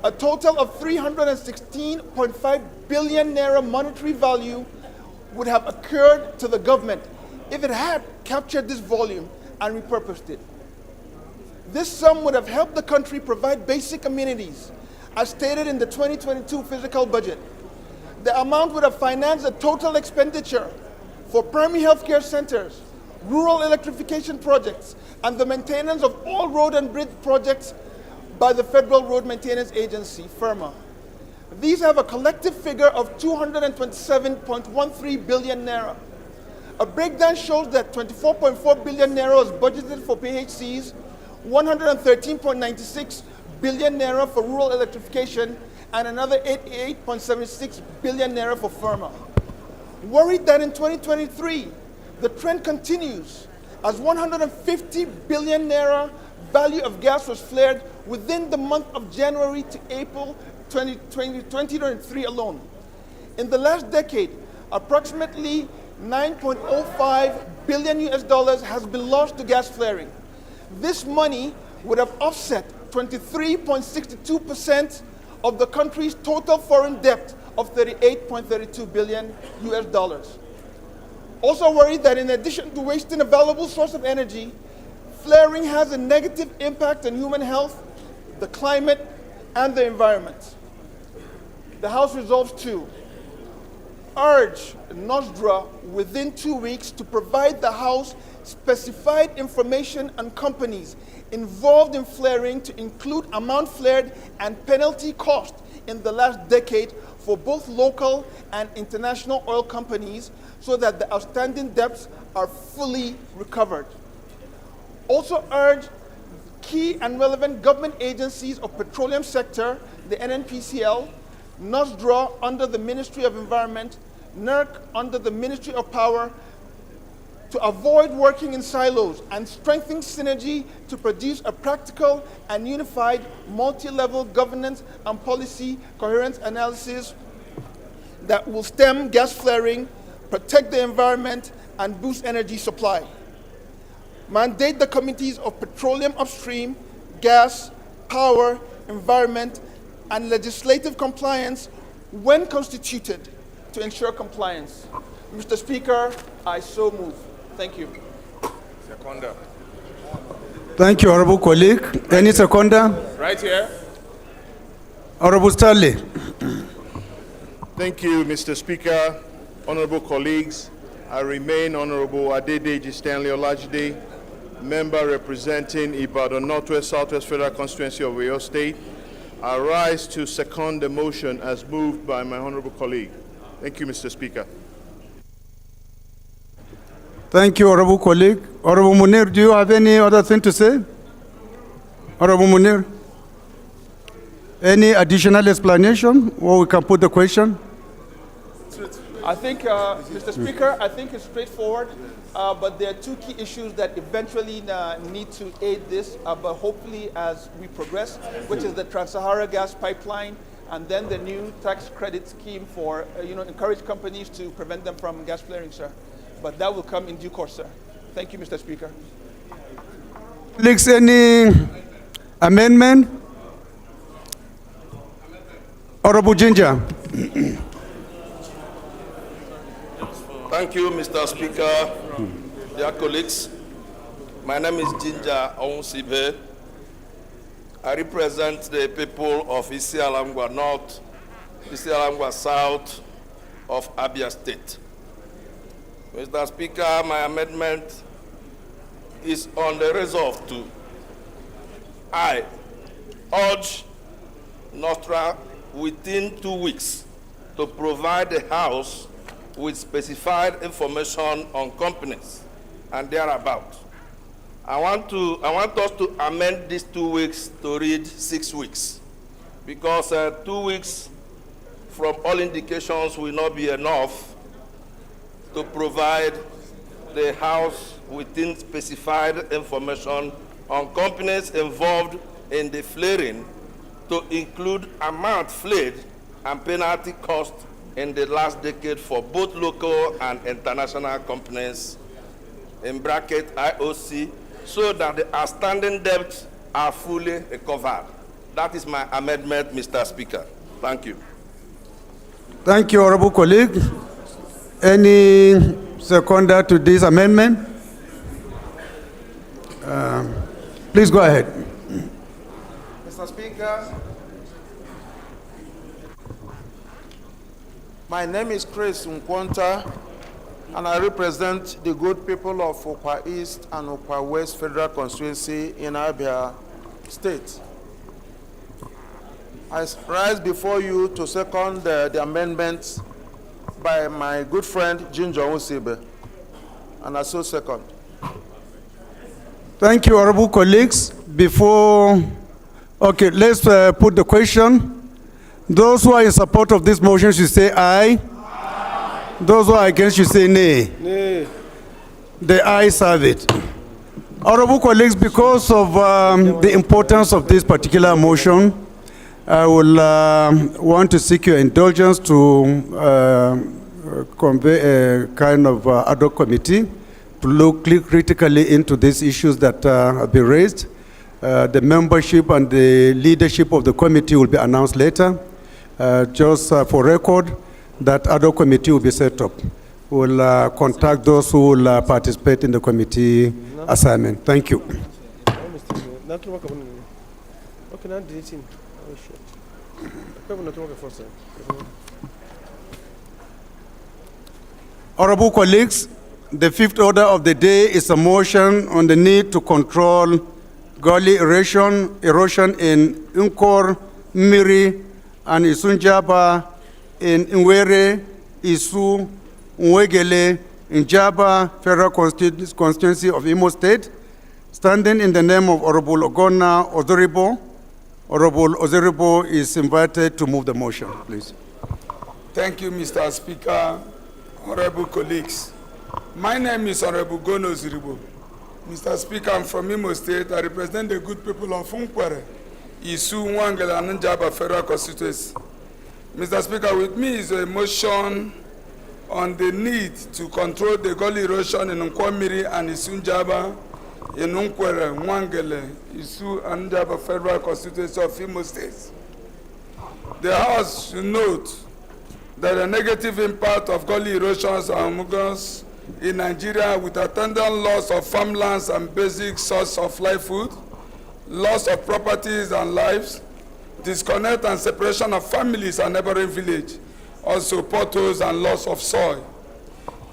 A total of 316.5 billion naira monetary value would have occurred to the government if it had captured this volume and repurposed it. This sum would have helped the country provide basic amenities, as stated in the 2022 fiscal budget. The amount would have financed the total expenditure for primary healthcare centers, rural electrification projects, and the maintenance of all road and bridge projects by the Federal Road Maintenance Agency, FERMA. These have a collective figure of 227.13 billion naira. A breakdown shows that 24.4 billion naira was budgeted for PHCs, 113.96 billion naira for rural electrification, and another 88.76 billion naira for FERMA. Worried that in 2023, the trend continues as 150 billion naira value of gas was flared within the month of January to April 2023 alone. In the last decade, approximately 9.05 billion US has been lost to gas flaring. This money would have offset 23.62% of the country's total foreign debt of 38.32 billion US. Also worried that in addition to wasting a valuable source of energy, flaring has a negative impact on human health, the climate, and the environment. The House resolves to urge NOSDRA within 2 weeks to provide the House specified information on companies involved in flaring, to include amount flared and penalty cost in the last decade for both local and international oil companies, so that the outstanding debts are fully recovered. Also urge key and relevant government agencies of petroleum sector, the NNPCL, NOSDRA under the Ministry of Environment, NERC under the Ministry of Power, to avoid working in silos and strengthen synergy to produce a practical and unified multi-level governance and policy coherence analysis that will stem gas flaring, protect the environment, and boost energy supply. Mandate the committees of petroleum upstream, gas, power, environment, and legislative compliance when constituted to ensure compliance. Mr. Speaker, I so move. Thank you. Seconder. Thank you, Honorable colleague. Any seconder? Right here. Honorable Stanley. Thank you, Mr. Speaker. Honorable colleagues, I remain Honorable Adedeji Stanley Olajide, member representing Ibadan Northwest Southwest Federal Constituency of Oyo State. I rise to second the motion as moved by my honorable colleague. Thank you, Mr. Speaker. Thank you, Honorable colleague. Honorable Munir, do you have any other thing to say? Honorable Munir? Any additional explanation, or we can put the question? I think, Mr. Speaker, I think it's straightforward, but there are two key issues that eventually need to aid this, but hopefully as we progress, which is the Trans-Sahara gas pipeline, and then the new tax credit scheme for, encourage companies to prevent them from gas flaring, sir. But that will come in due course, sir. Thank you, Mr. Speaker. Colleagues, any amendment? Honorable Ginger. Thank you, Mr. Speaker. Dear colleagues, my name is Ginger Onsibe. I represent the people of Isialangwa North, Isialangwa South of Abia State. Mr. Speaker, my amendment is on the resolve to I urge Nostra within 2 weeks to provide the House with specified information on companies and thereabout. I want us to amend these 2 weeks to read 6 weeks, because 2 weeks from all indications will not be enough to provide the House within specified information on companies involved in the flaring, to include amount flayed and penalty cost in the last decade for both local and international companies, in bracket IOC, so that the outstanding debts are fully recovered. That is my amendment, Mr. Speaker. Thank you. Thank you, honorable colleague. Any seconder to this amendment? Please go ahead. Mr. Speaker, my name is Chris Nkwonta, and I represent the good people of Okwa East and Okwa West Federal Constituency in Abia State. I rise before you to second the amendments by my good friend Ginger Osibe, and I so second. Thank you, honorable colleagues. Okay, let's put the question. Those who are in support of this motion should say aye. Aye. Those who are against should say nay. Nay. The ayes have it. Honorable colleagues, because of the importance of this particular motion, I will want to seek your indulgence to convey a kind of ad hoc committee to look critically into these issues that have been raised. The membership and the leadership of the committee will be announced later. Just for record, that ad hoc committee will be set up. We'll contact those who will participate in the committee assignment. Thank you. Honorable colleagues, the fifth order of the day is a motion on the need to control gully erosion in Nkor, Miri, and Isunjaba, in Nwere, Isu, Nwegele, in Jaba, Federal Constituency of Imo State, standing in the name of Honorable Ogonna Ozoribo. Honorable Ozoribo is invited to move the motion, please. Thank you, Mr. Speaker. Honorable colleagues, my name is Honorable Gono Ozoribo. Mr. Speaker, I'm from Imo State. I represent the good people of Nkwere, Isu, Nwangele, and Njaba Federal Constituency. Mr. Speaker, with me is a motion on the need to control the gully erosion in Nkwamiri and Isu Njaba, in Nkwere, Nwangele, Isu, and Njaba Federal Constituency of Imo State. The House should note that the negative impact of gully erosions and muggings in Nigeria, with attendant loss of farmlands and basic source of livelihood, loss of properties and lives, disconnect and separation of families and neighboring village, also potholes and loss of soil.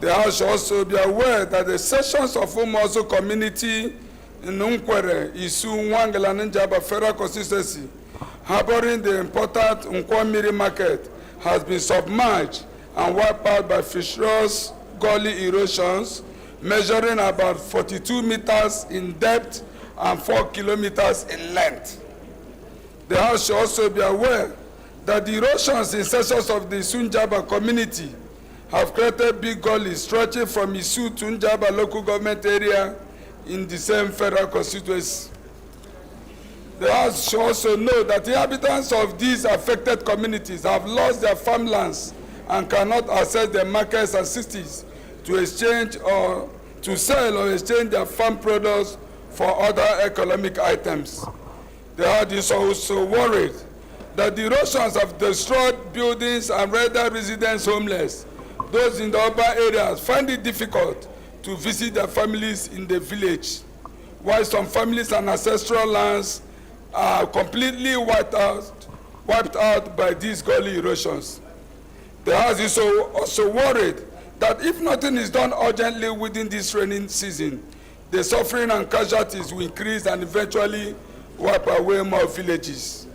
The House should also be aware that the sections of Umozo community in Nkwere, Isu, Nwangele, and Njaba Federal Constituency, harboring the important Nkwamiri market, has been submerged and wiped out by fissurous gully erosions, measuring about 42 meters in depth and 4 kilometers in length. The House should also be aware that the erosions in sections of the Isu-Njaba community have created big gullies stretching from Isu to Njaba local government area in the same federal constituency. The House should also know that the inhabitants of these affected communities have lost their farmlands and cannot access their markets and cities to exchange or to sell or exchange their farm products for other economic items. The House is also worried that the erosions have destroyed buildings and rendered residents homeless. Those in the urban areas find it difficult to visit their families in the village, while some families and ancestral lands are completely wiped out by these gully erosions. The House is also worried that if nothing is done urgently within this rainy season, the suffering and casualties will increase and eventually wipe away more villages.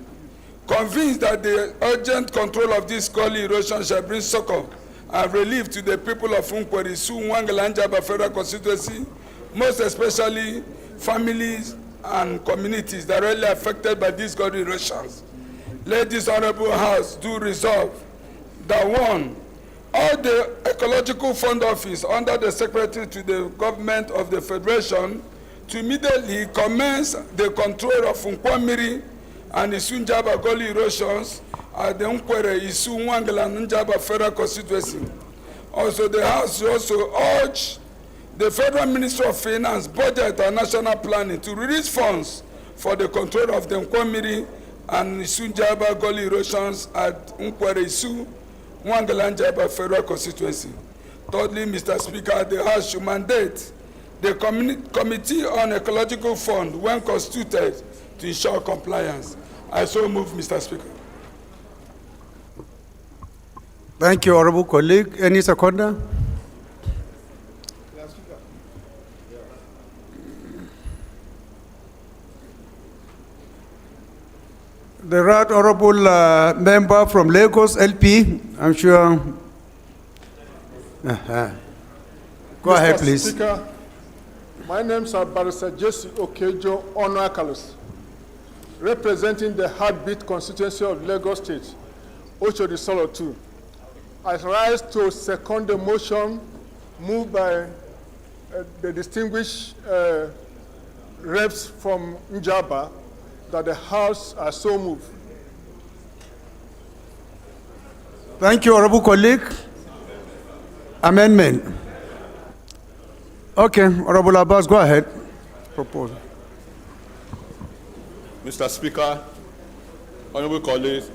Convinced that the urgent control of this gully erosion shall bring succor and relief to the people of Unkwere, Isu, Nwangele, and Njaba Federal Constituency, most especially families and communities directly affected by these gully erosions. Let this honorable house do resolve that one, all the Ecological Fund Office under the Secretary to the Government of the Federation to immediately commence the control of Nkwamiri and Isu Njaba gully erosions at the Unkwere, Isu, Nwangele, and Njaba Federal Constituency. Also, the House also urge the Federal Ministry of Finance, Budget and National Planning to release funds for the control of the Nkwamiri and Isu Njaba gully erosions at Unkwere, Isu, Nwangele, and Njaba Federal Constituency. Thirdly, Mr. Speaker, the House should mandate the Committee on Ecological Fund, when constituted, to ensure compliance. I so move, Mr. Speaker. Thank you, honorable colleague. Any seconder? The right honorable member from Lagos, LP, I'm sure. Go ahead, please. Mr. Speaker, my name is Barrister Jesse Okejo Onoakalos, representing the heartbeat constituency of Lagos State, Oshodi Solo 2. I rise to second the motion moved by the distinguished reps from Njaba that the House are so moved. Thank you, honorable colleague. Amendment. Okay, honorable Abbas, go ahead. Proposal. Mr. Speaker, honorable colleagues,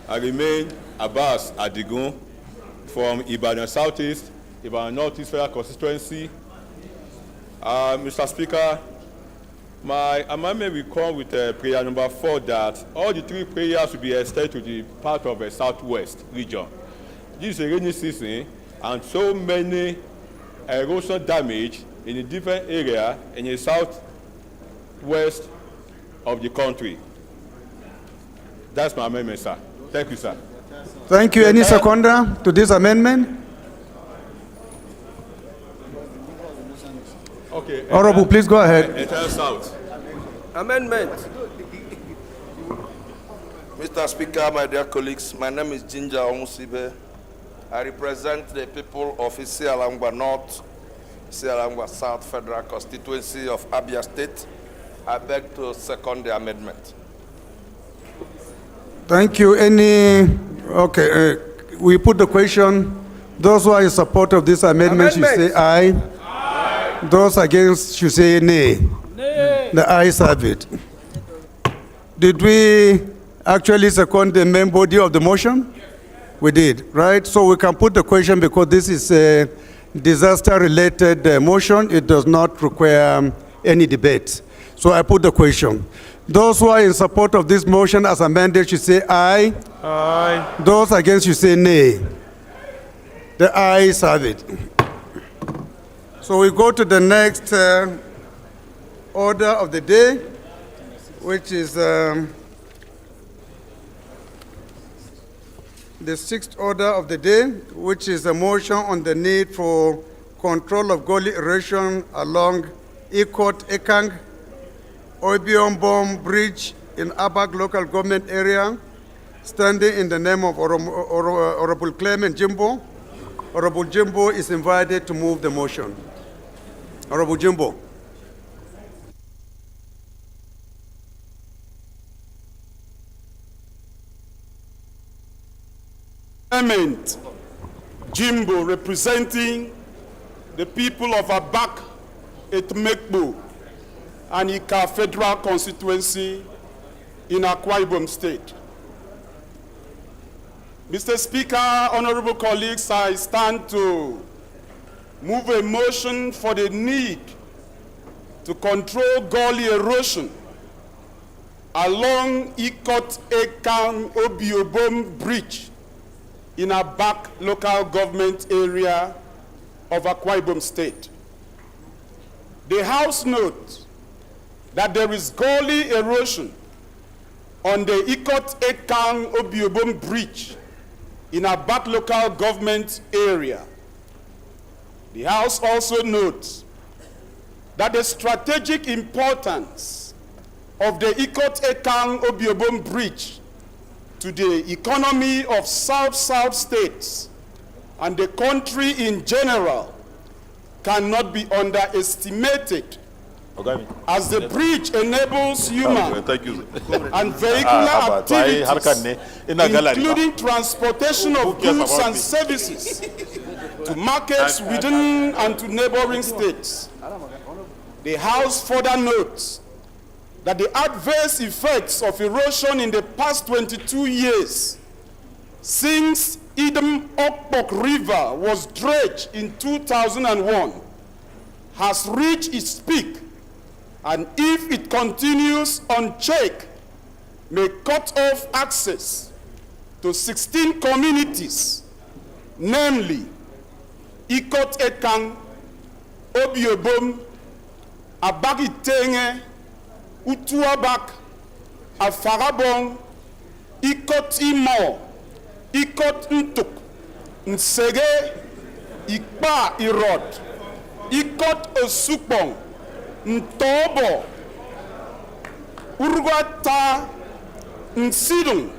I remain Abbas Adigun from Ibadan Southeast, Ibadan Northeast Federal Constituency. Mr. Speaker, my amendment will come with prayer number 4 that all the 3 prayers will be extended to the part of the Southwest region. This is a rainy season and so many erosion damage in a different area in the southwest of the country. That's my amendment, sir. Thank you, sir. Thank you. Any seconder to this amendment? Okay. Honorable, please go ahead. Entire South. Amendment. Mr. Speaker, my dear colleagues, my name is Ginger Omusibe. I represent the people of Isialangwa North, Isialangwa South Federal Constituency of Abia State. I beg to second the amendment. Thank you. Okay, we put the question. Those who are in support of this amendment should say aye. Aye. Those against should say nay. Nay. The ayes have it. Did we actually second the main body of the motion? Yes. We did, right? So we can put the question because this is a disaster-related motion. It does not require any debate. So I put the question. Those who are in support of this motion as amended should say aye. Aye. Those against should say nay. The ayes have it. So we go to the next order of the day, which is the 6th order of the day, which is a motion on the need for control of gully erosion along Ekang Obion Bridge in Abag local government area, standing in the name of Honorable Clement Jimbo. Honorable Jimbo is invited to move the motion. Honorable Jimbo. Clement Jimbo, representing the people of Abak, Etmekbo, and Ika Federal Constituency in Akwa Ibom State. Mr. Speaker, honorable colleagues, I stand to move a motion for the need to control gully erosion along Ikot Ekang Obiobom Bridge in Abak local government area of Akwa Ibom State. The House notes that there is gully erosion on the Ikot Ekang Obiobom Bridge in Abat local government area. The House also notes that the strategic importance of the Ikot Ekang Obiobom Bridge to the economy of South-South states and the country in general cannot be underestimated, as the bridge enables human and vehicular activities, including transportation of goods and services to markets within and to neighboring states. The House further notes that the adverse effects of erosion in the past 22 years since Idem Okpok River was dredged in 2001 has reached its peak, and if it continues unchecked, may cut off access to 16 communities, namely Ikot Ekang, Obiobom, Abagitenge, Utuabak, Afarabong, Ikot Imo, Ikot Ntuk, Nsege, Ikpa Irod, Ikot Osupong, Ntobo, Urwata, Nsidung,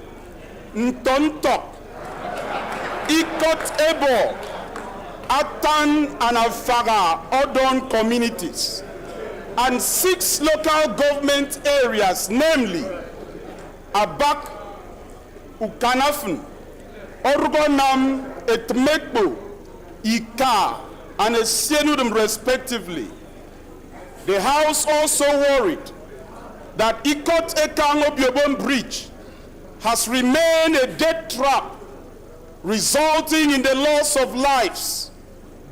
Ntontok, Ikot Ebo, Atan and Afara Odon communities, and 6 local government areas, namely Abak, Ukanafun, Orgonam, Etmekbo, Ika, and Esienudum respectively. The House also worried that Ikot Ekang Obiobom Bridge has remained a death trap, resulting in the loss of lives,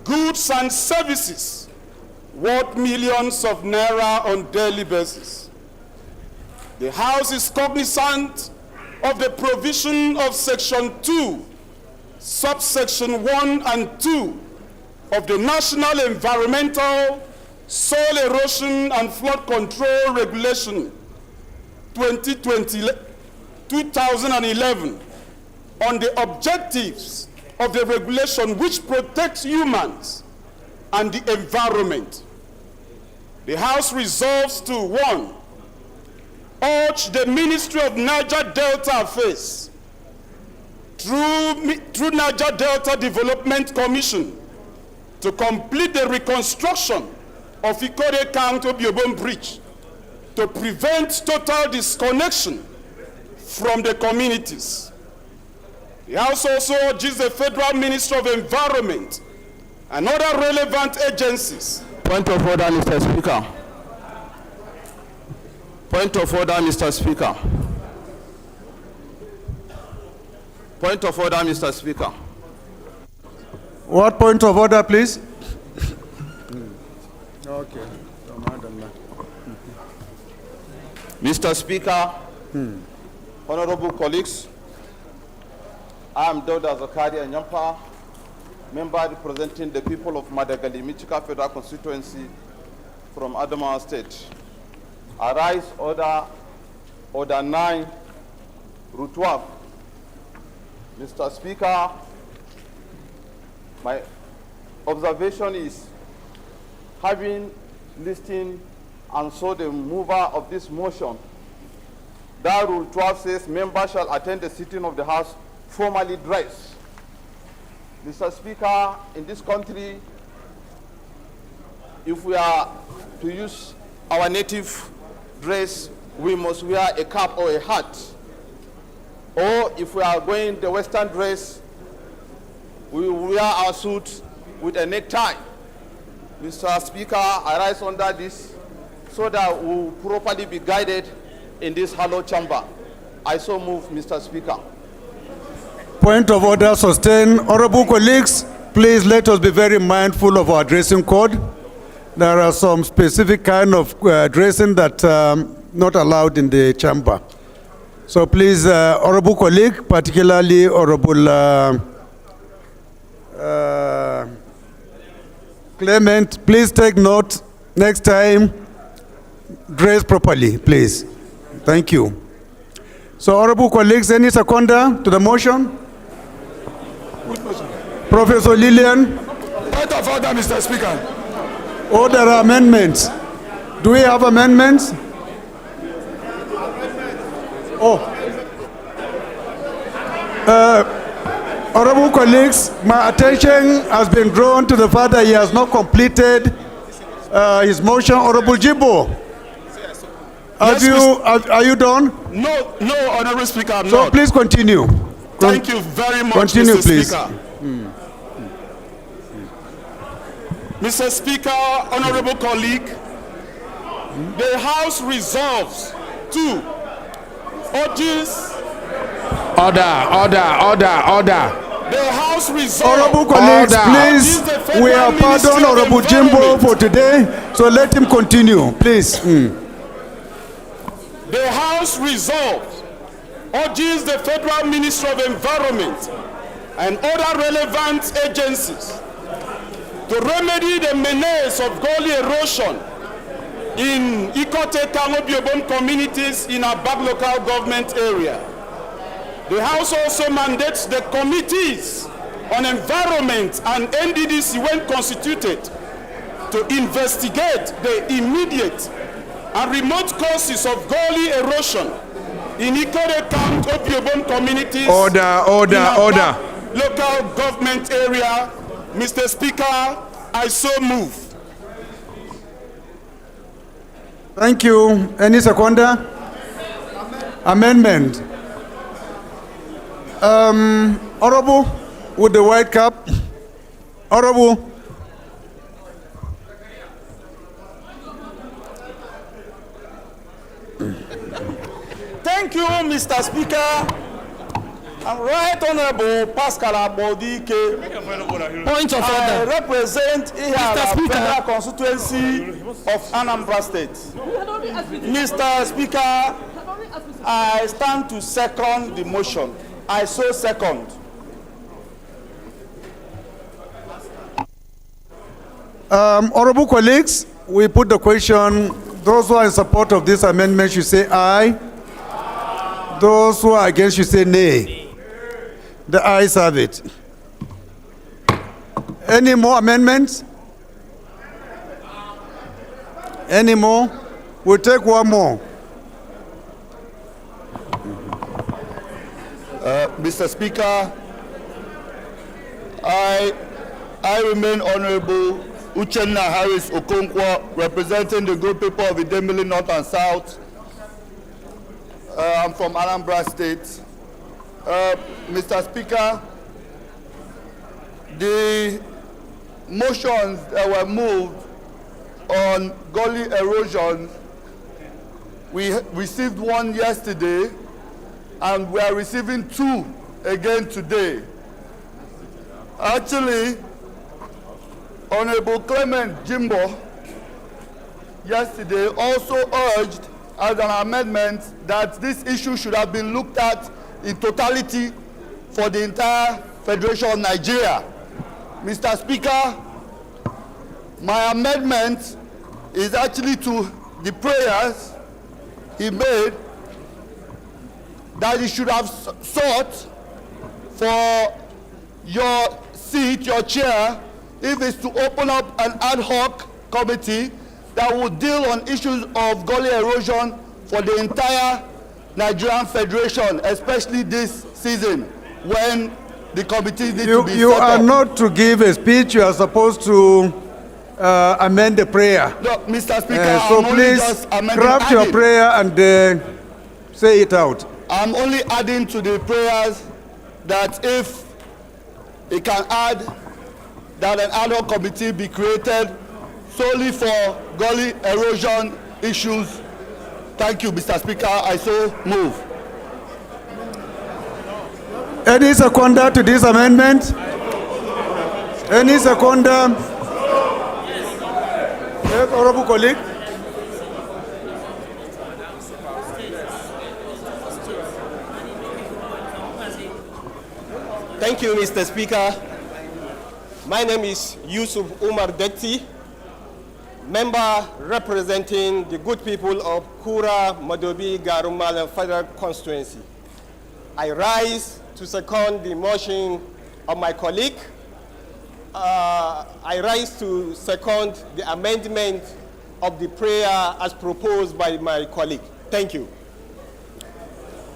goods and services worth millions of naira on daily basis. The House is cognizant of the provision of Section 2, subsection 1 and 2 of the National Environmental, Soil Erosion and Flood Control Regulation 2011 on the objectives of the regulation which protects humans and the environment. The House resolves to 1. Urge the Ministry of Niger Delta Affairs through Niger Delta Development Commission to complete the reconstruction of Ikot Ekang Obiobom Bridge to prevent total disconnection from the communities. The House also urges the Federal Ministry of Environment and other relevant agencies. Point of order, Mr. Speaker. Point of order, Mr. Speaker. Point of order, Mr. Speaker. What point of order, please? Okay. Mr. Speaker, honorable colleagues, I am Dauda Zakaria Nyampa, member representing the people of Madagali Michika Federal Constituency from Adamawa State. I rise order 9, Route 12. Mr. Speaker, my observation is, having listened and saw the mover of this motion, that Rule 12 says members shall attend the sitting of the House formally dressed. Mr. Speaker, in this country, if we are to use our native dress, we must wear a cap or a hat. Or if we are going the Western dress, we will wear our suit with a necktie. Mr. Speaker, I rise under this so that we will properly be guided in this hollow chamber. I so move, Mr. Speaker. Point of order sustained. Honorable colleagues, please let us be very mindful of our dressing code. There are some specific kind of dressing that not allowed in the chamber. So please, honorable colleague, particularly honorable Clement, please take note Next time, dress properly, please. Thank you. So, honorable colleagues, any seconder to the motion? Professor Lillian? Point of order, Mr. Speaker. Oh, there are amendments. Do we have amendments? Oh. Honorable colleagues, my attention has been drawn to the fact that he has not completed his motion. Honorable Jimbo, are you done? No, Honorable Speaker, I'm So not. please continue. Thank you very much, Continue, Mr. please. Speaker. Mr. Speaker, honorable colleague, the House resolves to urges. Order. The House resolves. Honorable colleagues, please, we have pardoned Honorable Jimbo for today, so let him continue, please. The House resolves urges the Federal Ministry of Environment and other relevant agencies to remedy the menace of gully erosion in Ikote Kangobiobom communities in our back local government area. The House also mandates the committees on environment and NDDC, when constituted, to investigate the immediate and remote causes of gully erosion in Ikote Kangobiobom communities. Order. Local government area. Mr. Speaker, I so move. Thank you. Any seconder? Amendment. Honorable, with the white cap. Honorable. Thank you, Mr. Speaker. I'm Right Honorable Pascal Abodike. Point of order. I represent here Mr. Speaker. Federal constituency of Anambra State. Mr. Speaker, I stand to second the motion. I so second. Honorable colleagues, we put the question. Those who are in support of this amendment should say aye. Those who are against should say nay. The ayes have it. Any more amendments? Any more? We'll take one more. Mr. Speaker, I remain Honorable Uchenna Harris Okonkwo, representing the good people of Idemili North and South. I'm from Anambra State. Mr. Speaker, the motions that were moved on gully erosion, we received one yesterday, and we are receiving two again today. Actually, Honorable Clement Jimbo yesterday also urged as an amendment that this issue should have been looked at in totality for the entire Federation of Nigeria. Mr. Speaker, my amendment is actually to the prayers he made that he should have sought for your seat, your chair, if it's to open up an ad hoc committee that will deal on issues of gully erosion for the entire Nigerian Federation, especially this season when the committees need to be set up. You are not to give a speech. You are supposed to amend the prayer. No, Mr. Speaker, so I'm only just please amending. craft your prayer and say it out. I'm only adding to the prayers that if it can add that an ad hoc committee be created solely for gully erosion issues. Thank you, Mr. Speaker. I so move. Any seconder to this amendment? Any seconder? Yes, honorable colleague. Thank you, Mr. Speaker. My name is Yusuf Umar Dekti, member representing the good people of Kura, Madobi, Garumal, and Federal Constituency. I rise to second the motion of my colleague. I rise to second the amendment of the prayer as proposed by my colleague. Thank you.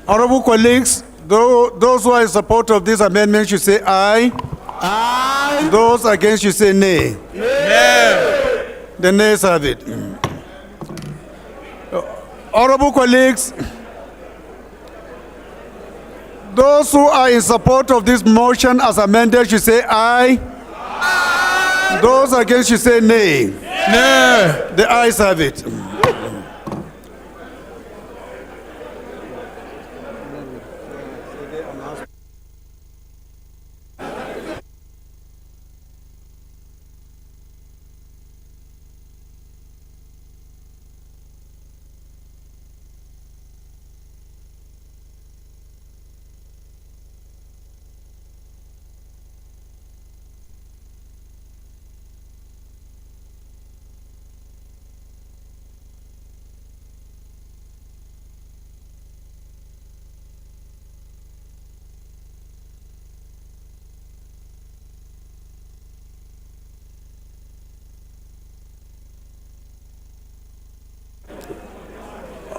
Honorable colleagues, those who are in support of this amendment should say aye. Aye. Those against should say nay. Nay. The nays have it. Honorable colleagues, those who are in support of this motion as amended should say aye. Aye. Those against should say nay. Nay. The ayes have it.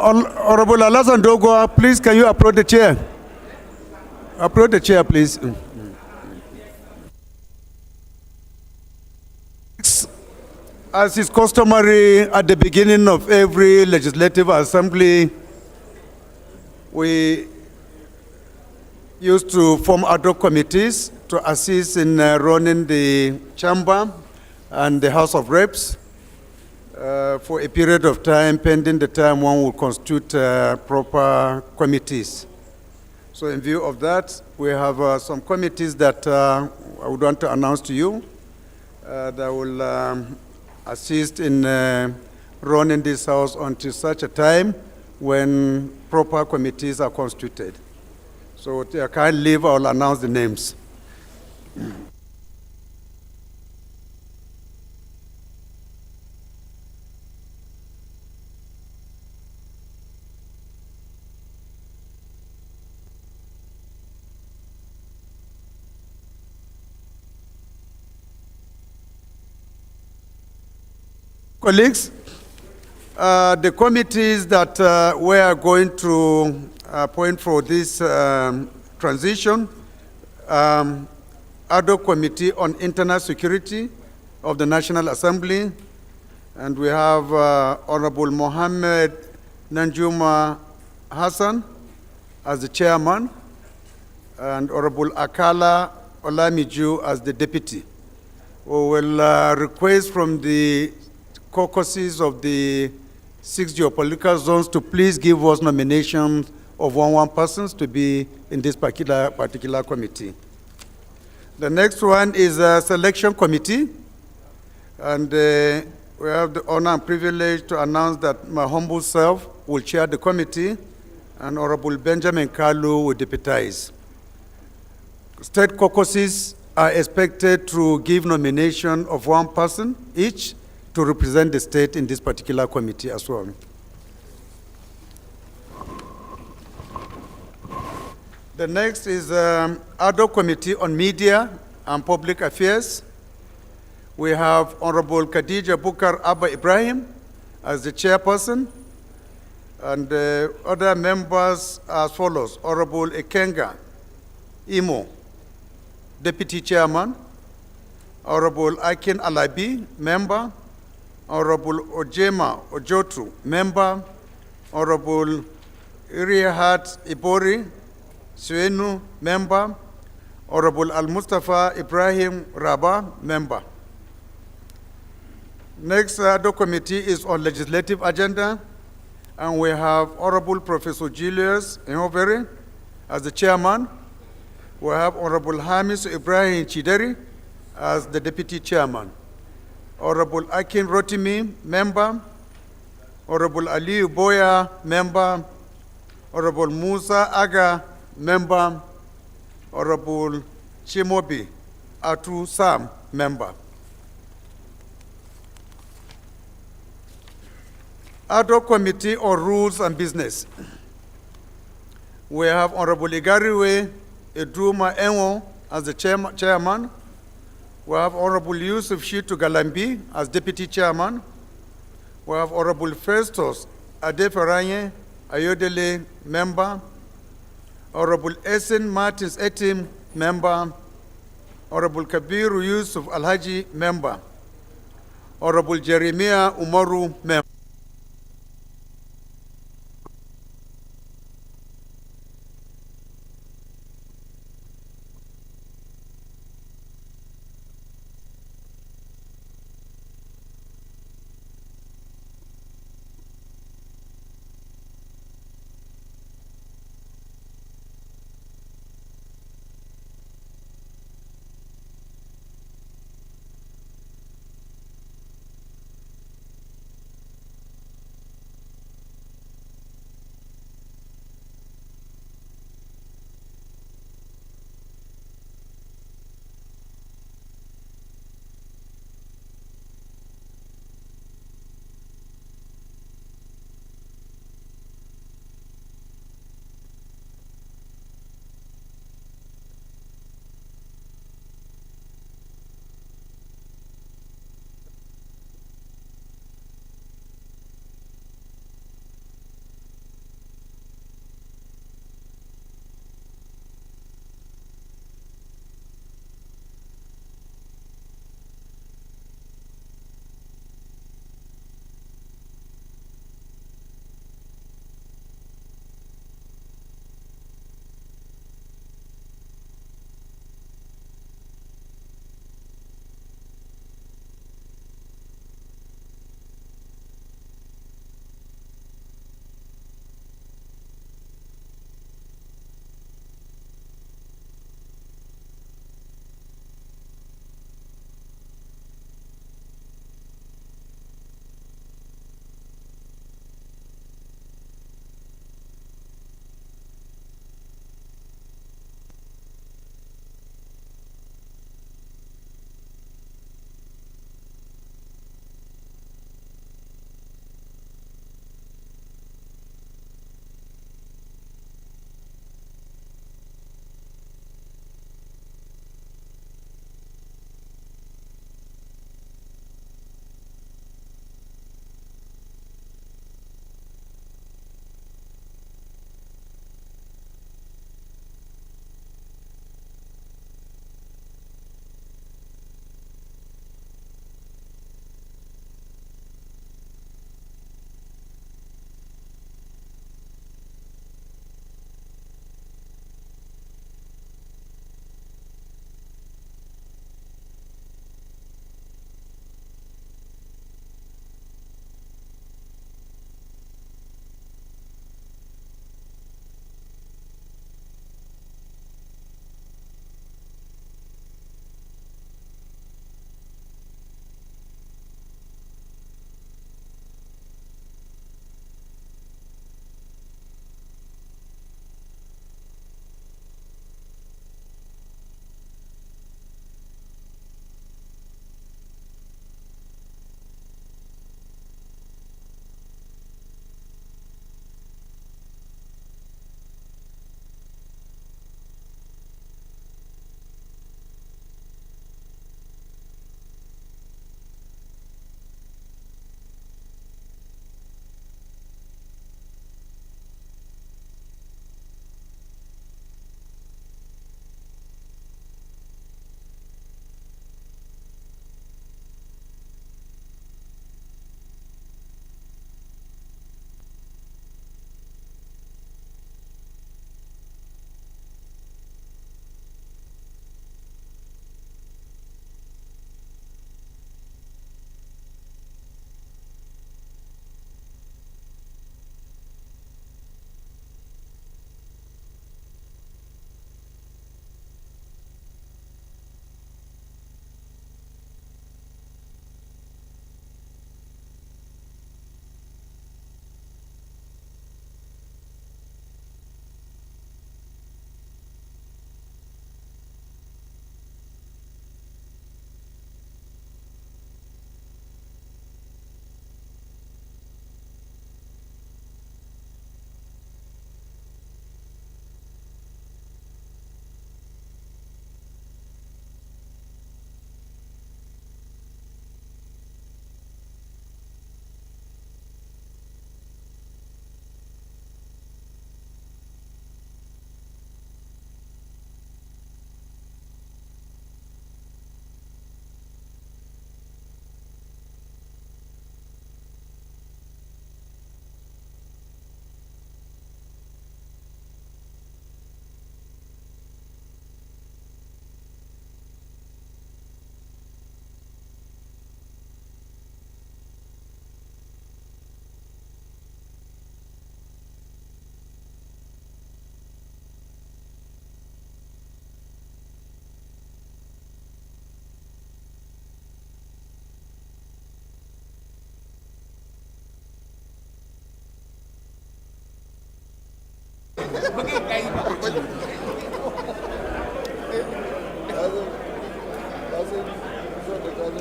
Honorable Alasan Dogo, please can you approach the chair? Approach the chair, please. As is customary at the beginning of every legislative assembly, we used to form ad hoc committees to assist in running the chamber and the House of Reps. For a period of time, pending the time one will constitute proper committees. So in view of that, we have some committees that I would want to announce to you that will assist in running this house until such a time when proper committees are constituted. So I can't leave, I'll announce the names. Colleagues, the committees that we are going to appoint for this transition, ad hoc committee on internal security of the National Assembly, and we have Honorable Mohammed Nanjuma Hassan as the chairman, and Honorable Akala Olamiju as the deputy. We will request from the caucuses of the 6 geopolitical zones to please give us nominations of one persons to be in this particular committee. The next one is a selection committee, and we have the honor and privilege to announce that my humble self will chair the committee, and Honorable Benjamin Kalu will deputize. State caucuses are expected to give nomination of one person each to represent the state in this particular committee as well. The next is ad hoc committee on media and public affairs. We have Honorable Khadija Bukar Abba Ibrahim as the chairperson, and other members as follows: Honorable Ekenga Imo, deputy chairman; Honorable Akin Alabi, member; Honorable Ojema Ojotu, member; Honorable Irihat Ibori Suenu, member; Honorable Al-Mustafa Ibrahim Rabah, member. Next ad hoc committee is on legislative agenda, and we have Honorable Professor Julius Ehoveri as the chairman. We have Honorable Hamis Ibrahim Chideri as the deputy chairman. Honorable Akin Rotimi, member; Honorable Aliyu Boya, member; Honorable Musa Aga, member; Honorable Chimobi Atu Sam, member. Ad hoc Committee on Rules and Business. We have Honorable Igariwe Eduma Enwo as the chairman. We have Honorable Yusuf Shitu Galambi as deputy chairman. We have Honorable Festus Adefaranye Ayodele, member. Honorable Essen Martins Etim, member. Honorable Kabiru Yusuf Alhaji, member. Honorable Jeremiah Umaru, member.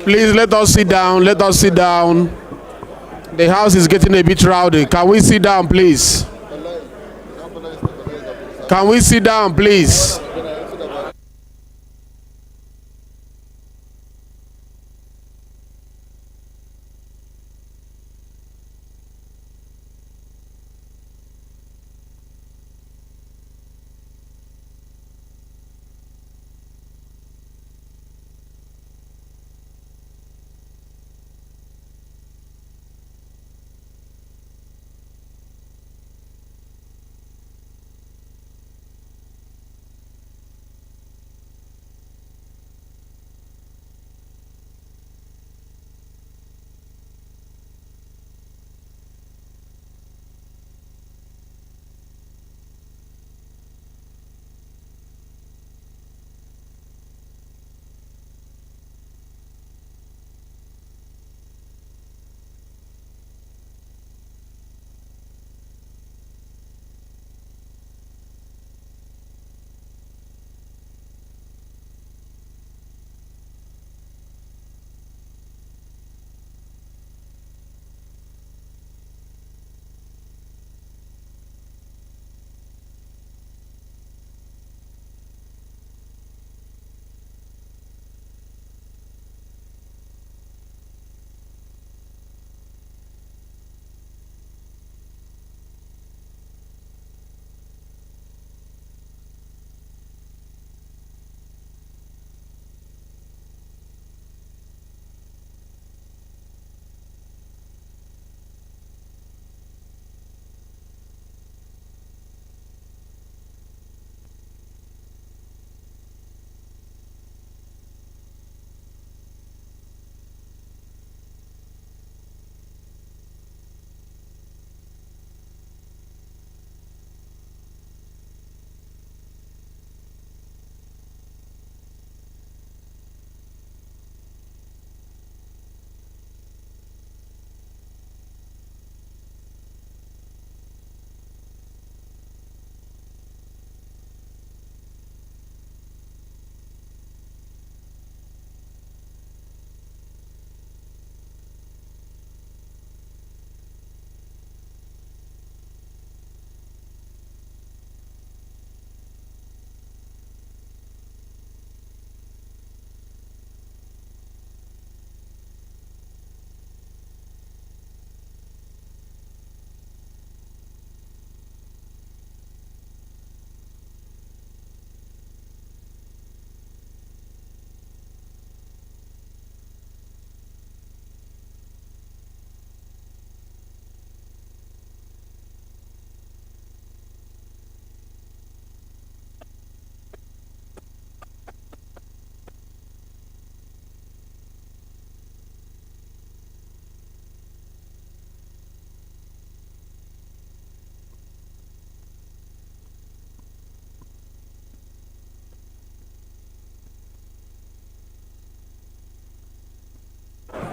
Please let us sit down. Let us sit down. The house is getting a bit rowdy. Can we sit down, please? Can we sit down, please?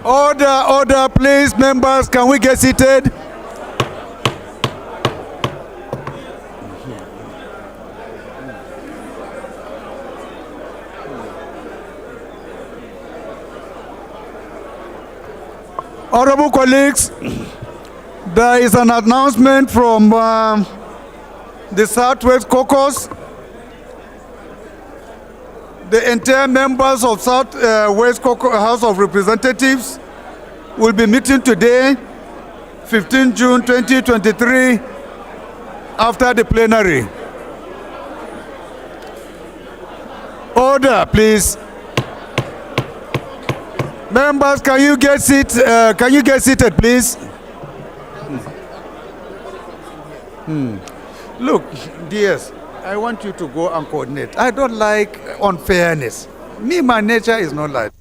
Order, order, please, members, can we get seated? Honorable colleagues, there is an announcement from the Southwest Caucus. The entire members of Southwest Caucus House of Representatives will be meeting today, 15 June 2023, after the plenary. Order, please. Members, can you get seated, please? Look, dears, I want you to go and coordinate. I don't like unfairness. Me, my nature is not like.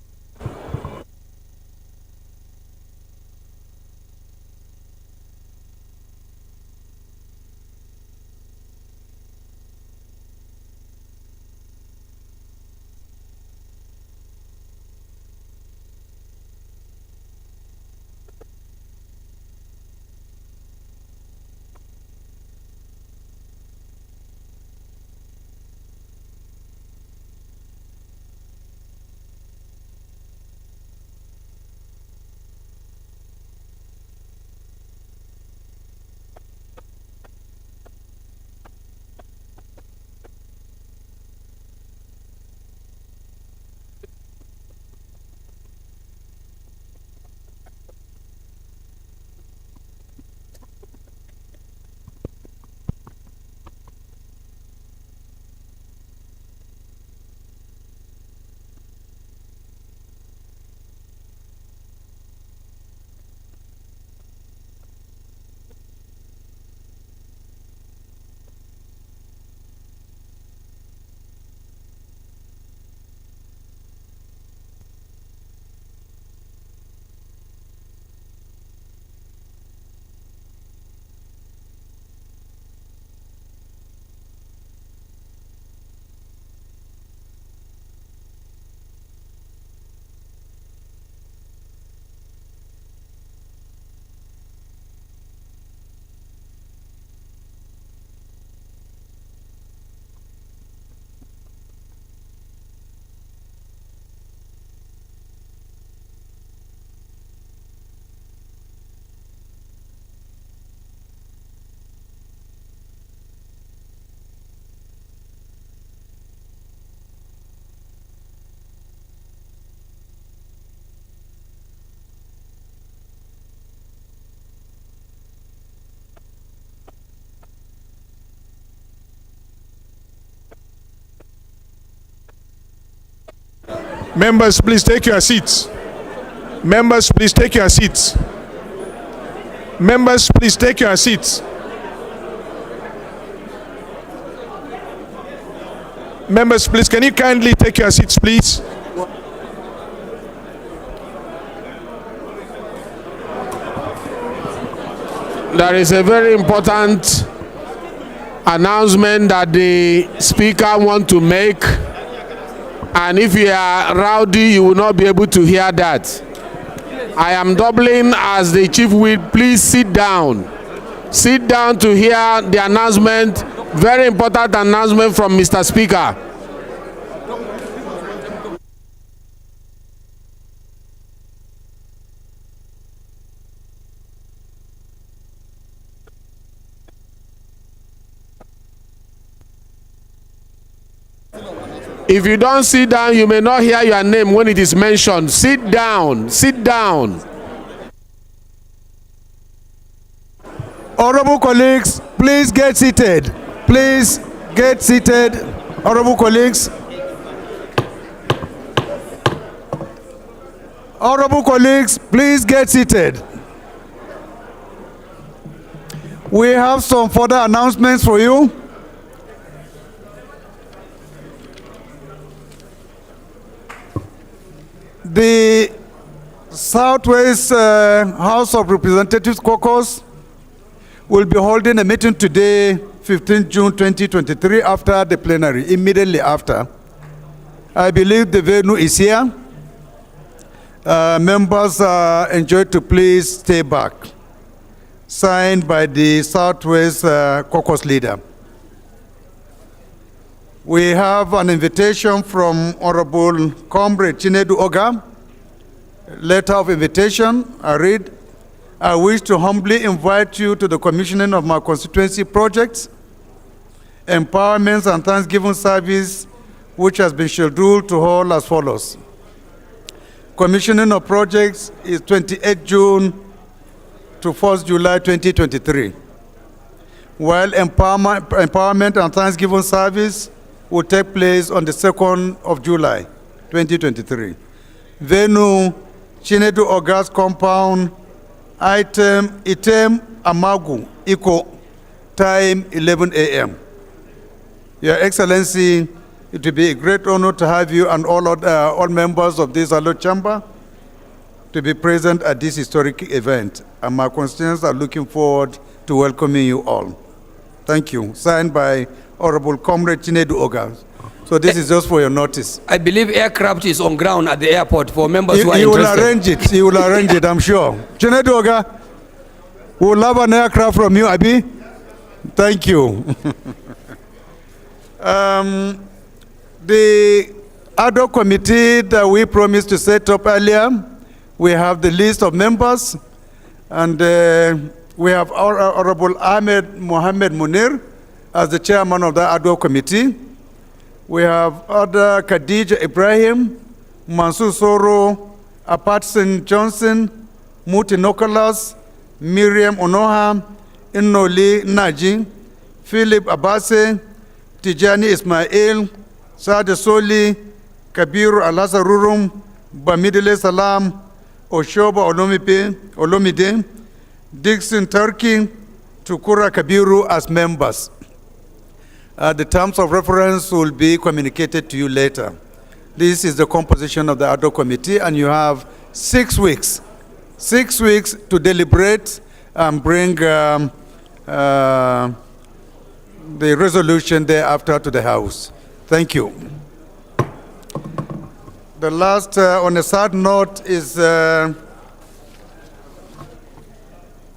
Members, please take your seats. Members, please take your seats. Members, please take your seats. Members, please, can you kindly take your seats, please? There is a very important announcement that the Speaker wants to make, and if you are rowdy, you will not be able to hear that. I am doubling as the Chief Whip. Please sit down. Sit down to hear the announcement. Very important announcement from Mr. Speaker. If you don't sit down, you may not hear your name when it is mentioned. Sit down. Sit down. Honorable colleagues, please get seated. Please get seated. Honorable colleagues. Honorable colleagues, please get seated. We have some further announcements for you. The Southwest House of Representatives Caucus will be holding a meeting today, 15 June 2023, after the plenary, immediately after. I believe the venue is here. Members are enjoined to please stay back. Signed by the Southwest Caucus leader. We have an invitation from Honorable Comrade Chinedu Oga. Letter of invitation, I read. I wish to humbly invite you to the commissioning of my constituency projects, empowerments and Thanksgiving service, which has been scheduled to hold as follows. Commissioning of projects is 28 June to 1st July 2023, while empowerment and Thanksgiving service will take place on the 2nd of July 2023. Venue, Chinedu Ogas compound, item Amagu, Iko, time 11 a.m. Your Excellency, it will be a great honor to have you and all members of this Allo Chamber to be present at this historic event. And my constituents are looking forward to welcoming you all. Thank you. Signed by Honorable Comrade Chinedu Oga. So this is just for your notice. I believe aircraft is on ground at the airport for members who are interested. He will arrange it. He will arrange it, I'm sure. Chinedu Oga, we'll have an aircraft from you, Abi. Thank you. The ad hoc committee that we promised to set up earlier, we have the list of members, and we have Honorable Ahmed Mohammed Munir as the chairman of the ad hoc committee. We have other Khadija Ibrahim, Mansour Soro, Apatson Johnson, Muti Nokolas, Miriam Onoha, Inoli Naji, Philip Abase, Tijani Ismail, Saad Soli, Kabiru Alasarurum, Bamidele Salam, Oshoba Olomide, Dixon Turkey, Tukura Kabiru as members. The terms of reference will be communicated to you later. This is the composition of the ad hoc committee, and you have 6 weeks. 6 weeks to deliberate and bring the resolution thereafter to the House. Thank you. The last, on a sad note, is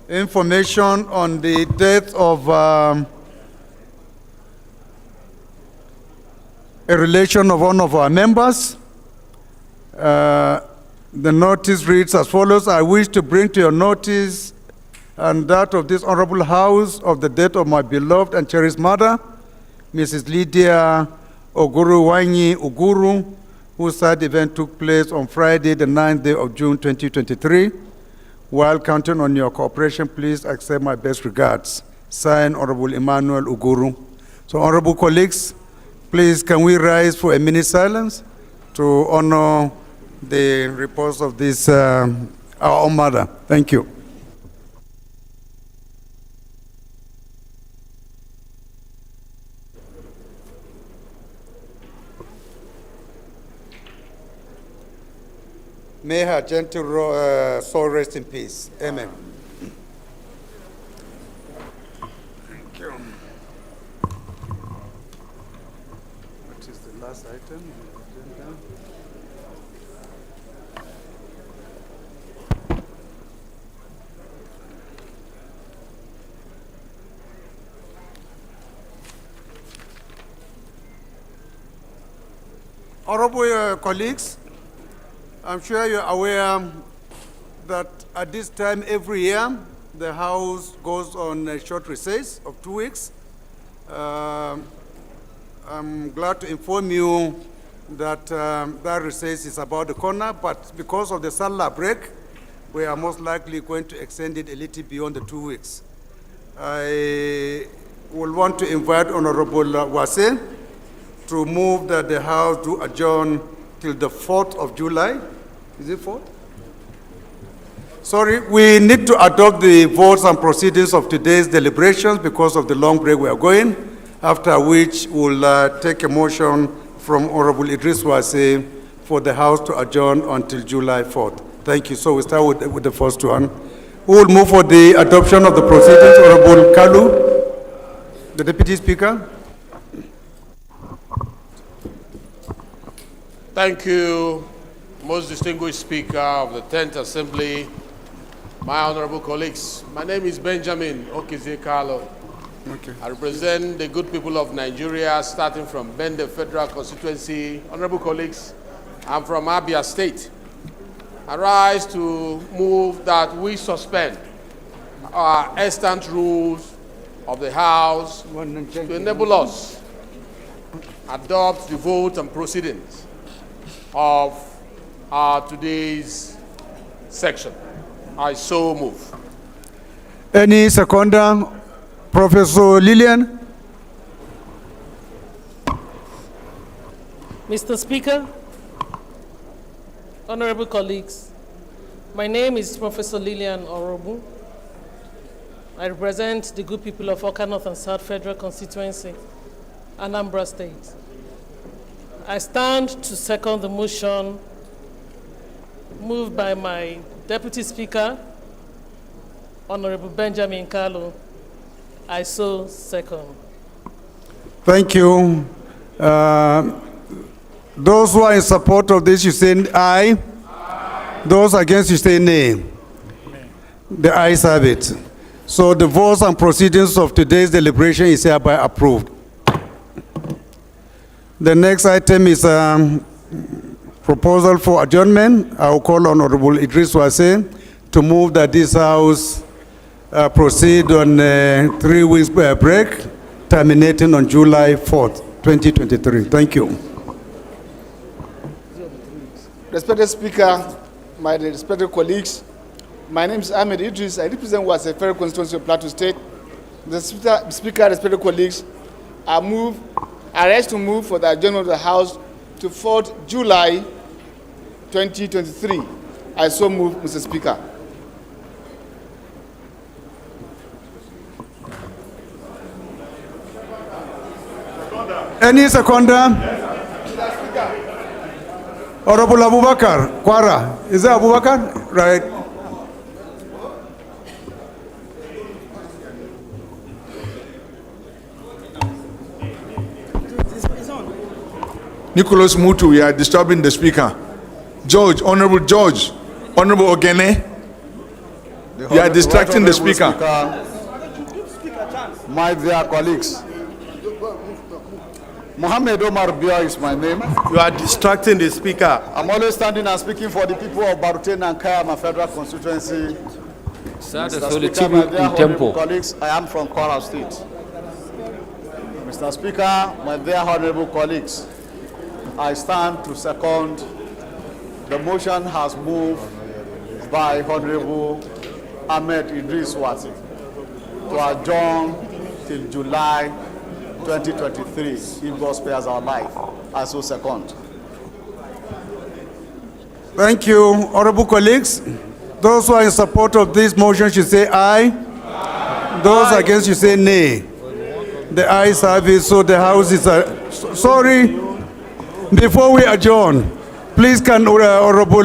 information on the death of a relation of one of our members. The notice reads as follows. I wish to bring to your notice and that of this honorable house of the death of my beloved and cherished mother, Mrs. Lydia Oguru Wanyi Uguru, whose sad event took place on Friday, the 9th day of June 2023. While counting on your cooperation, please accept my best regards. Signed, Honorable Emmanuel Uguru. So, honorable colleagues, please, can we rise for a minute silence? to honor the repose of this our own mother. Thank you. May her gentle soul rest in peace. Amen. Thank you. What is the last item? Honorable colleagues, I'm sure you're aware that at this time every year, the House goes on a short recess of 2 weeks. I'm glad to inform you that that recess is about the corner, but because of the Salah break, we are most likely going to extend it a little beyond the 2 weeks. I will want to invite Honorable Wase to move that the House do adjourn till the 4th of July. Is it 4th? Sorry, we need to adopt the votes and proceedings of today's deliberations because of the long break we are going, after which we'll take a motion from Honorable Idris Wase for the House to adjourn until July 4th. Thank you. So we start with the first one. Who will move for the adoption of the proceedings? Honorable Kalu, the Deputy Speaker. Thank you, most distinguished Speaker of the 10th Assembly, my honorable colleagues. My name is Benjamin Okeze-Carlo. Okay. I represent the good people of Nigeria, starting from Bende Federal Constituency. Honorable colleagues, I'm from Abia State. I rise to move that we suspend our extant rules of the House to enable us adopt the vote and proceedings of today's section. I so move. Any seconder? Professor Lillian? Mr. Speaker, honorable colleagues, my name is Professor Lillian Orobu. I represent the good people of Oka North and South Federal Constituency, Anambra State. I stand to second the motion moved by my Deputy Speaker, Honorable Benjamin Kalu. I so second. Thank you. Those who are in support of this, you say aye. Aye. Those against, you say nay. Amen. The ayes have it. So the votes and proceedings of today's deliberation is hereby approved. The next item is proposal for adjournment. I will call on Honorable Idris Wase to move that this House proceed on a 3 weeks break, terminating on July 4th, 2023. Thank you. Respected Speaker, my respected colleagues, my name is Ahmed Idris. I represent Wase Federal Constituency of Plateau State. Mr. Speaker, respected colleagues, I rise to move for the adjournment of the House to 4th July 2023. I so move, Mr. Speaker. Any seconder? Honorable Abubakar Kwara. Is that Abubakar? Right. Nicholas Mutu, you are disturbing the speaker. George, Honorable Ogene, you are distracting the speaker. My dear colleagues, Mohammed Omar Bia is my name. You are distracting the speaker. I'm always standing and speaking for the people of Baruten and Kayama Federal Constituency. Mr. Speaker, my dear honorable colleagues, I am from Kwara State. Mr. Speaker, my dear honorable colleagues, I stand to second. The motion has moved by Honorable Ahmed Idris Wase to adjourn till July 2023, if God spares our life. I so second. Thank you, honorable colleagues. Those who are in support of this motion should say aye. Those against should say nay. The ayes have it, so the House is... sorry, before we adjourn, please can Honorable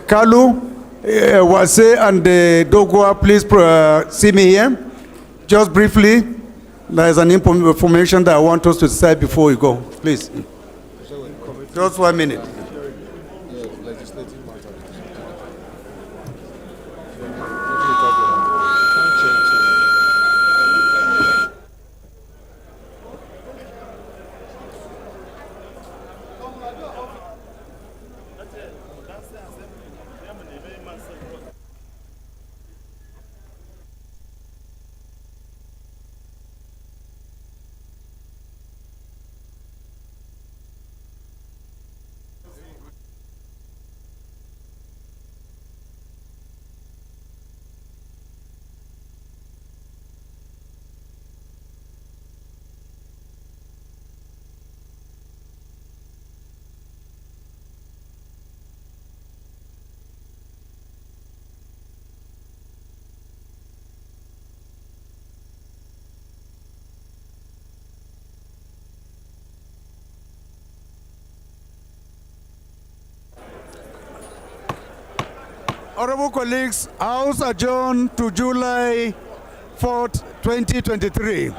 Kalu, Wase, and Dogwa please see me here? Just briefly, there is an information that I want us to decide before we go. Please. Just 1 minute. Honorable colleagues, House adjourned to July 4th, 2023.